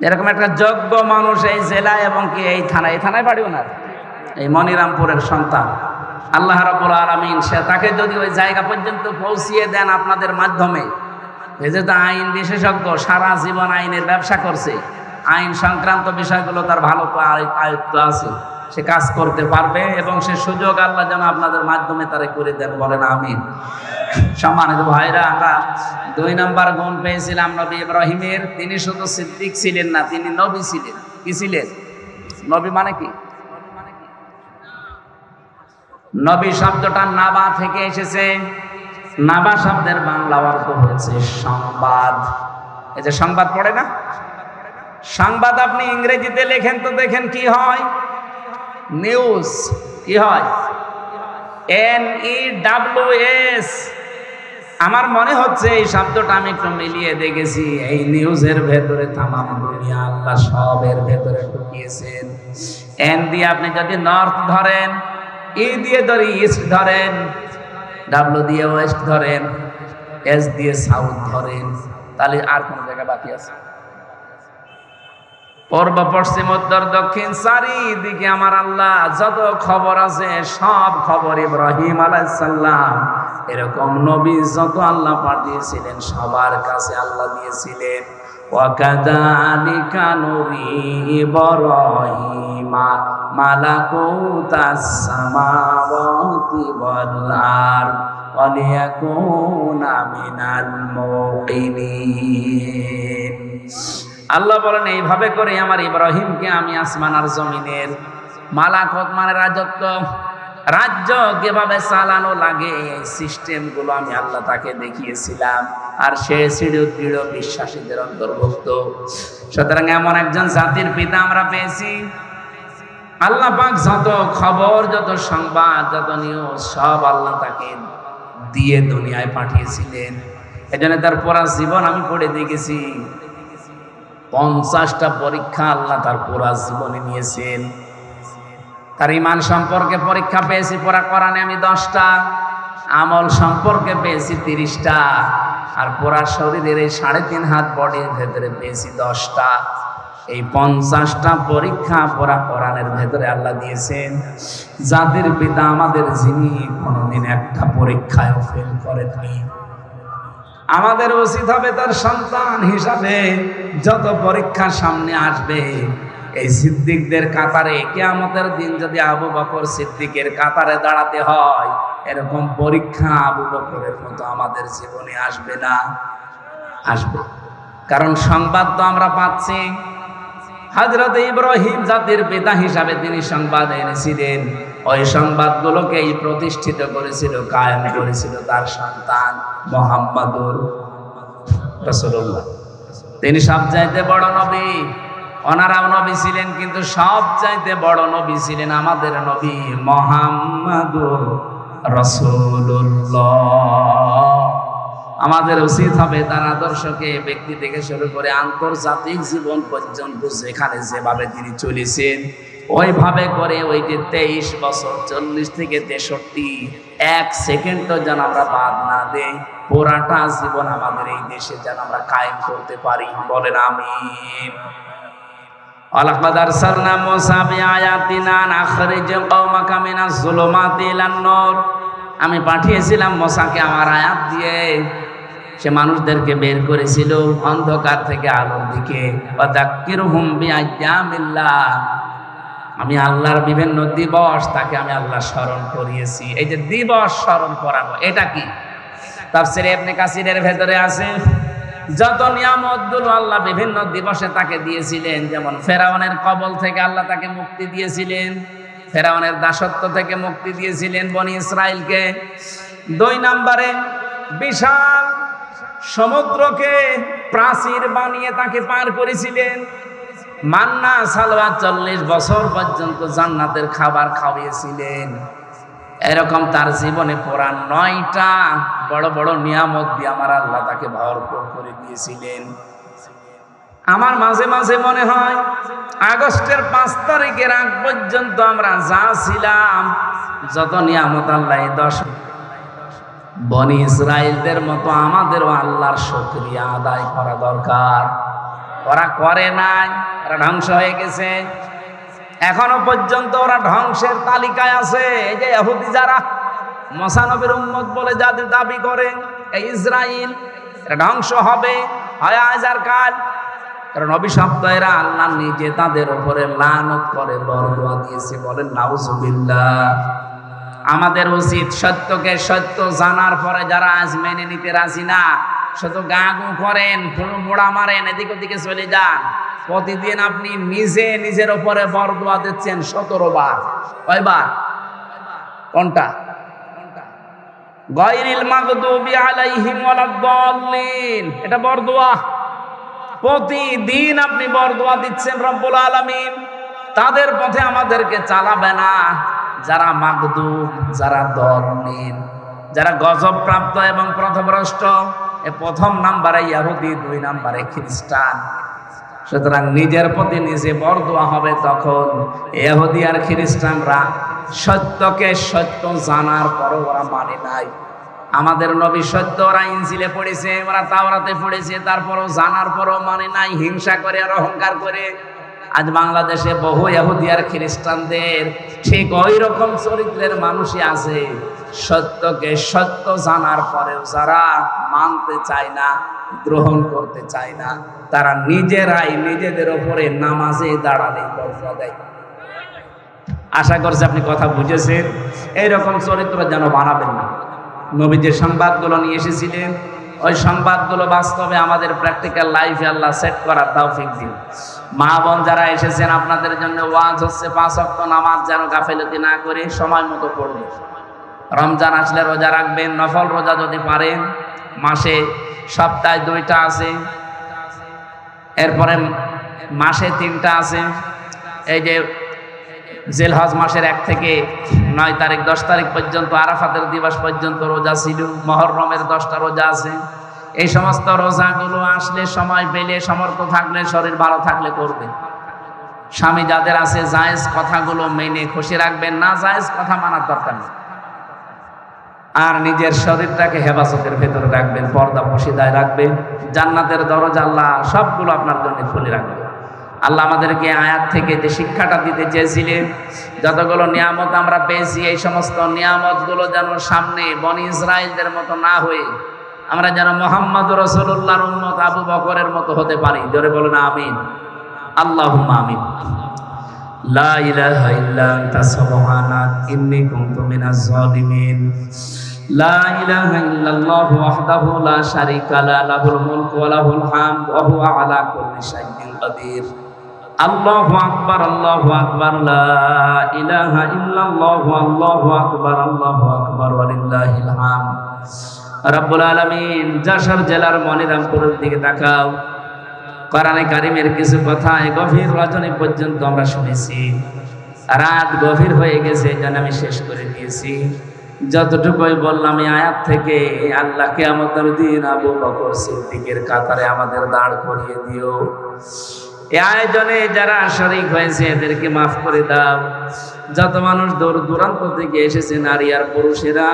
এরকম একটা যোগ্য মানুষ এই জেলায় এবং কি এই থানায় বাড়িও না, এই মনিরামপুরের সন্তান। আল্লাহ রাব্বুল আলামিন সে তাকে যদি ওই জায়গা পর্যন্ত পৌঁছিয়ে দেন আপনাদের মাধ্যমে, এই যে আইন বিশেষজ্ঞ, সারা জীবন আইনের ব্যবসা করছে, আইন সংক্রান্ত বিষয়গুলো তার ভালো আয়ত্ত আছে, সে কাজ করতে পারবে এবং সে সুযোগ আল্লাহ যেন আপনাদের মাধ্যমে তারে করে দেন, বলেন আমিন। সম্মানিত ভাইরা, আমরা 2 নম্বর গুণ পেয়েছিলাম নবী ইব্রাহিমের। তিনি শুধু সিদ্দিক ছিলেন না, তিনি নবী ছিলেন। কি ছিলেন? নবী মানে কি? নবী শব্দটা নাবা থেকে এসেছে। নাবা শব্দের বাংলা অর্থ হচ্ছে সংবাদ। এই যে সংবাদ পড়ে না, সংবাদ আপনি ইংরেজিতে লেখেন তো দেখেন কি হয়, নিউজ। কি হয়? NEWS। আমার মনে হচ্ছে এই শব্দটা আমি একটু মিলিয়ে দেখেছি, এই নিউজের ভেতরে তামাম দুনিয়া আল্লাহ সবের ভেতরে ঢুকিয়েছেন। এন দিয়ে আপনি যদি নর্থ ধরেন, ই দিয়ে ধরি ইস্ট ধরেন, ডাব্লু দিয়ে ওয়েস্ট ধরেন, এস দিয়ে সাউথ ধরেন, তাহলে আর কোন জায়গা বাকি আছে? পূর্ব পশ্চিম উত্তর দক্ষিণ চারিদিকে আমার আল্লাহ যত খবর আছে সব খবর ইব্রাহিম আলাইহিস সালাম এরকম নবী যত আল্লাহ পাঠিয়েছিলেন সবার কাছে আল্লাহ দিয়েছিলেন। ওয়াকাযালিকা নুরি ইব্রাহিমা মালাকুতাস সামাওয়াতি ওয়াল আরদ ওয়ালিয়াকুনা মিনাল মুকিনিন। আল্লাহ বলেন এইভাবে করে আমার ইব্রাহিমকে আমি আসমান আর জমিনের মালাকত মানে রাজত্ব, রাজ্য কিভাবে চালানো লাগে এই সিস্টেম গুলো আমি আল্লাহ তাকে দেখিয়েছিলাম। আর সে দৃঢ় বিশ্বাসীদের অন্তর্ভুক্ত। সুতরাং এমন একজন জাতির পিতা আমরা পেয়েছি। আল্লাহ পাক যত খবর, যত সংবাদ, যত নিউজ সব আল্লাহ তাকে দিয়ে দুনিয়ায় পাঠিয়েছিলেন। এজন্য তার পুরা জীবন আমি পড়ে দেখেছি। 50টা পরীক্ষা আল্লাহ তার পুরা জীবনে নিয়েছেন। তার ঈমান সম্পর্কে পরীক্ষা পেয়েছি পুরা কোরআনে আমি 10টা, আমল সম্পর্কে পেয়েছি 30টা, আর পুরা শরীরের এই 3.5 হাত বডির ভেতরে পেয়েছি 10টা। এই 50টা পরীক্ষা পুরা কোরআনের ভেতরে আল্লাহ দিয়েছেন। জাতির পিতা আমাদের, যিনি কোনোদিন একটা পরীক্ষায় ফেল করেননি। আমাদের উচিত হবে তার সন্তান হিসাবে যত পরীক্ষা সামনে আসবে এই সিদ্দিকদের কাতারে, কিয়ামতের দিন যদি আবু বকর সিদ্দিকের কাতারে দাঁড়াতে হয়, এরকম পরীক্ষা আবু বকরের মতো আমাদের জীবনে আসবে না? আসবে। কারণ সংবাদ তো আমরা পাচ্ছি। হযরত ইব্রাহিম জাতির পিতা হিসাবে তিনি সংবাদ এনেছিলেন। ওই সংবাদগুলোকেই প্রতিষ্ঠিত করেছিল, কায়েম করেছিল তার সন্তান মুহাম্মদুর রাসূলুল্লাহ। তিনি সবচাইতে বড় নবী। ওনারাও নবী ছিলেন, কিন্তু সবচাইতে বড় নবী ছিলেন আমাদের নবী মুহাম্মদুর রাসূলুল্লাহ। আমাদের উচিত হবে তার আদর্শকে ব্যক্তি থেকে শুরু করে আন্তর্জাতিক জীবন পর্যন্ত যেখানে যেভাবে তিনি চলেছেন ওইভাবে করে ওই যে 23 বছর 40 থেকে 63 এক সেকেন্ডও যেন আমরা বাদ না দেই, পুরাটা জীবন আমাদের এই দেশে যেন আমরা কায়েম করতে পারি। বলেন আমিন। ওয়ালাকাদ আরসালনা মূসা বিআয়াতিনা নাখরিজ কওমাকা মিনাজ যুলুমাতি ইলান নূর। আমি পাঠিয়েছিলাম মূসাকে আমার আয়াত দিয়ে, সে মানুষদেরকে বের করেছিল অন্ধকার থেকে আলোর দিকে। ওয়াযাক্কিরহুম বিআইয়ামিল্লাহ, আমি আল্লাহর বিভিন্ন দিবস তাকে আমি আল্লাহ স্মরণ করিয়েছি। এই যে দিবস স্মরণ করানো, এটা কি? তাফসীরে ইবনে কাসিরের ভেতরে আছে যত নিয়ামতগুলো আল্লাহ বিভিন্ন দিবসে তাকে দিয়েছিলেন। যেমন ফেরাউনের কবল থেকে আল্লাহ তাকে মুক্তি দিয়েছিলেন, ফেরাউনের দাসত্ব থেকে মুক্তি দিয়েছিলেন বনি ইসরাইলকে। 2 নম্বরে বিশাল সমুদ্রকে প্রাচীর বানিয়ে তাকে পার করেছিলেন। মান্না সালওয়া 40 বছর পর্যন্ত জান্নাতের খাবার খাওয়িয়েছিলেন। এরকম তার জীবনে পুরা 9টা বড় বড় নিয়ামত দিয়ে আমার আল্লাহ তাকে ভরপুর করে দিয়েছিলেন। আমার মাঝে মাঝে মনে হয় আগস্টের 5 তারিখের আগ পর্যন্ত আমরা যা ছিলাম, যত নিয়ামত আল্লাহ 10 বনি ইসরাইলদের মতো আমাদেরও আল্লাহর শুকরিয়া আদায় করা দরকার। ওরা করে নাই, ওরা ধ্বংস হয়ে গেছে। এখনো পর্যন্ত ওরা ধ্বংসের তালিকায় আছে। এই যে ইহুদি যারা মুসা নবীর উম্মত বলে যাদের দাবি করে, এই ইসরাইল, এরা ধ্বংস হবে হয় আজ আর কাল। কারণ অভিশপ্ত এরা আল্লাহ নিজে তাদের উপরে লানত করে বরদোয়া দিয়েছে। বলেন নাউজুবিল্লাহ। আমাদের উচিত সত্যকে সত্য জানার পরে যারা আজ মেনে নিতে রাজি না, শুধু গা গু করেন, মোড়া মারেন, এদিক ওদিকে চলে যান, প্রতিদিন আপনি নিজে নিজের উপরে বরদোয়া দিচ্ছেন 17 বার। কয়বার? কোনটা? গায়রিল মাগদুবি আলাইহিম ওয়ালাদ-দাল্লিন, এটা বরদোয়া। প্রতিদিন আপনি বরদোয়া দিচ্ছেন রব্বুল আলামিন তাদের পথে আমাদেরকে চালাবে না যারা মাগদুব, যারা দাল্লিন, যারা গজব প্রাপ্ত এবং পথভ্রষ্ট। প্রথম নাম্বারে ইহুদি, 2 নাম্বারে খ্রিস্টান। সুতরাং নিজের প্রতি নিজে বরদোয়া হবে তখন। ইহুদি আর খ্রিস্টানরা সত্যকে সত্য জানার পরও ওরা মানে নাই। আমাদের নবী সত্য, ওরা ইনজিলে পড়েছে, ওরা তাওরাতে পড়েছে, তারপরও জানার পরও মানে নাই, হিংসা করে আর অহংকার করে। আজ বাংলাদেশে বহু ইহুদি আর খ্রিস্টানদের ঠিক ওই রকম চরিত্রের মানুষই আছে। সত্যকে সত্য জানার পরেও যারা মানতে চায় না, গ্রহণ করতে চায় না, তারা নিজেরাই নিজেদের ওপরে নামাজে দাঁড়ালে বর্জা দেয়। আশা করছি আপনি কথা বুঝেছেন। এইরকম চরিত্র যেন বানাবেন না। নবী যে সংবাদগুলো নিয়ে এসেছিলেন, ওই সংবাদগুলো বাস্তবে আমাদের প্র্যাকটিক্যাল লাইফে আল্লাহ সেট করার তৌফিক দিন। মা বোন যারা এসেছেন, আপনাদের জন্য ওয়াজ হচ্ছে 5 ওয়াক্ত নামাজ যেন গাফেলতি না করে সময় মতো পড়বেন। রমজান আসলে রোজা রাখবেন, নফল রোজা যদি পারেন। মাসে সপ্তাহে 2টা আছে, এরপরে মাসে 3টা আছে। এই যে জিলহজ মাসের 1 থেকে 9 তারিখ 10 তারিখ পর্যন্ত, আরাফাতের দিবস পর্যন্ত রোজা ছিল। মুহররমের 10টা রোজা আছে। এই সমস্ত রোজাগুলো আসলে সময় পেলে, সমর্থ থাকলে, শরীর ভালো থাকলে করবেন। স্বামী যাদের আছে জায়েজ কথাগুলো মেনে খুশি রাখবেন, না জায়েজ কথা মানার দরকার নেই। আর নিজের শরীরটাকে হেফাজতের ভেতরে রাখবেন, পর্দা পশিদায় রাখবেন। জান্নাতের দরজা আল্লাহ সবগুলো আপনার জন্য খুলে রাখবেন। আল্লাহ আমাদেরকে আয়াত থেকে যে শিক্ষাটা দিতে চেয়েছিলেন, যতগুলো নিয়ামত আমরা পেয়েছি, এই সমস্ত নিয়ামতগুলো যেন সামনে বনি ইসরাইলদের মতো না হয়ে আমরা যেন মুহাম্মদ রাসূলুল্লাহর উম্মত আবু বকরের মতো হতে পারি। জোরে বলেন আমিন। আল্লাহুম্মা আমিন। লা ইলাহা ইল্লা আনতা সুবহানাক ইন্নী কুনতু মিনাজ জালিমিন। লা ইলাহা ইল্লাল্লাহু ওয়াহদাহু লা শারীকা লা, লাহুল মুলকু ওয়া লাহুল হামদু ওয়া হুয়া আলা কুল্লি শাইইন কাদির। আল্লাহু আকবার, আল্লাহু আকবার, লা ইলাহা ইল্লাল্লাহু, আল্লাহু আকবার, আল্লাহু আকবার, ওয়া লিল্লাহিল হামদ। রব্বুল আলামিন যশোর জেলার মনিরামপুরের দিকে তাকাও। কোরআনে কারিমের কিছু কথা গভীর রজনী পর্যন্ত আমরা শুনেছি। রাত গভীর হয়ে গেছে, যেন আমি শেষ করে দিয়েছি। যতটুকুই বললাম এই আয়াত থেকে, আল্লাহ কিয়ামতের দিন আবু বকর সিদ্দিকের কাতারে আমাদের দাঁড় করিয়ে দিও। এই আয়োজনে যারা শরীক হয়েছে এদেরকে মাফ করে দাও। যত মানুষ দূর দূরান্ত থেকে এসেছে, নারী আর পুরুষেরা,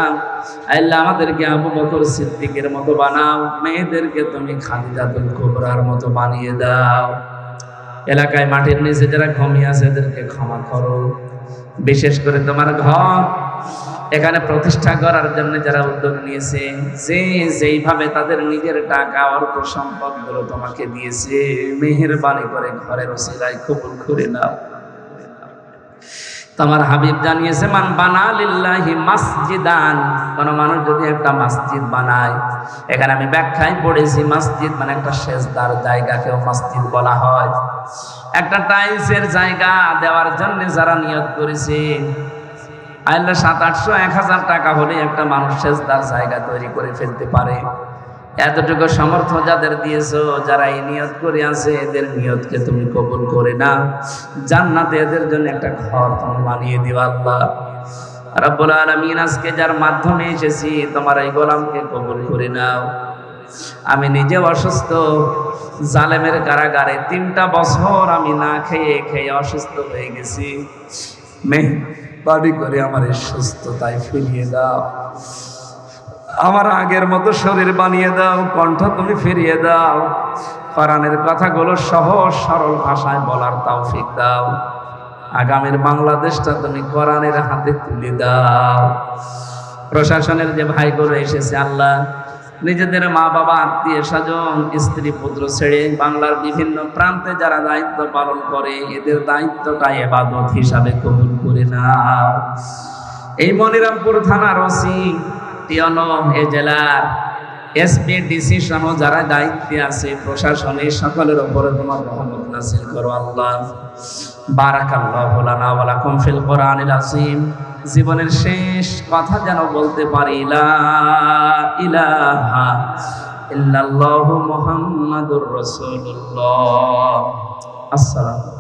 আল্লাহ আমাদেরকে আবু বকর সিদ্দিকের মতো বানাও। মেয়েদেরকে তুমি খাদিজাতুল কুবরার মতো বানিয়ে দাও। এলাকায় মাটির নিচে যারা ঘুমিয়ে আছে এদেরকে ক্ষমা করো। বিশেষ করে তোমার ঘর এখানে প্রতিষ্ঠা করার জন্য যারা উদ্যোগ নিয়েছে, যেইভাবে তাদের নিজের টাকা অর্থ সম্পদ গুলো তোমাকে দিয়েছে, মেহেরবানি করে ঘরের ওসিলায় কবুল করে নাও। তোমার হাবিব জানিয়েছে, মান বানা লিল্লাহি মাসজিদান, কোন মানুষ যদি একটা মসজিদ বানায়, এখানে আমি ব্যাখ্যায় পড়েছি, মসজিদ মানে একটা সেজদার জায়গাকেও মসজিদ বলা হয়। একটা টাইলসের জায়গা দেওয়ার জন্য যারা নিয়ত করেছে, আল্লাহ 700-800-1000 টাকা হলে একটা মানুষ সেজদার জায়গা তৈরি করে ফেলতে পারে। এতটুকু সামর্থ্য যাদের দিয়েছো, যারা এই নিয়ত করে আছে, এদের নিয়তকে তুমি কবুল করে না। জান্নাতে এদের জন্য একটা ঘর তুমি বানিয়ে দিও আল্লাহ রাব্বুল আলামিন। আজকে যার মাধ্যমে এসেছি, তোমার এই গোলামকে কবুল করে নাও। আমি নিজে অসুস্থ, জালেমের কারাগারে 3টা বছর আমি না খেয়ে খেয়ে অসুস্থ হয়ে গেছি। মেহরবানি করে আমার এই সুস্থতায় ফিরিয়ে দাও। আমার আগের মতো শরীর বানিয়ে দাও, কণ্ঠ তুমি ফিরিয়ে দাও। কোরআনের কথাগুলো সহজ সরল ভাষায় বলার তৌফিক দাও। আগামীর বাংলাদেশটা তুমি কোরআনের হাতে তুলে দাও। প্রশাসনের যে ভাইগুলো এসেছে, আল্লাহ নিজেদের মা বাবা, আত্মীয় স্বজন, স্ত্রী পুত্র ছেড়ে বাংলার বিভিন্ন প্রান্তে যারা দায়িত্ব পালন করে, এদের দায়িত্বটা ইবাদত হিসাবে কবুল করে নাও। এই মনিরামপুর থানার ওসি, টিওনো, এ জেলার এসপি, ডিসি সহ যারা দায়িত্বে আছে, প্রশাসনের সকলের উপরে তোমার রহমত নাযিল করো আল্লাহ। বারাকাল্লাহু লানা ওয়া লাকুম ফিল কোরআনিল আযীম। জীবনের শেষ কথা যেন বলতে পারি, লা ইলাহা ইল্লাল্লাহু মুহাম্মাদুর রাসূলুল্লাহ। আসসালামু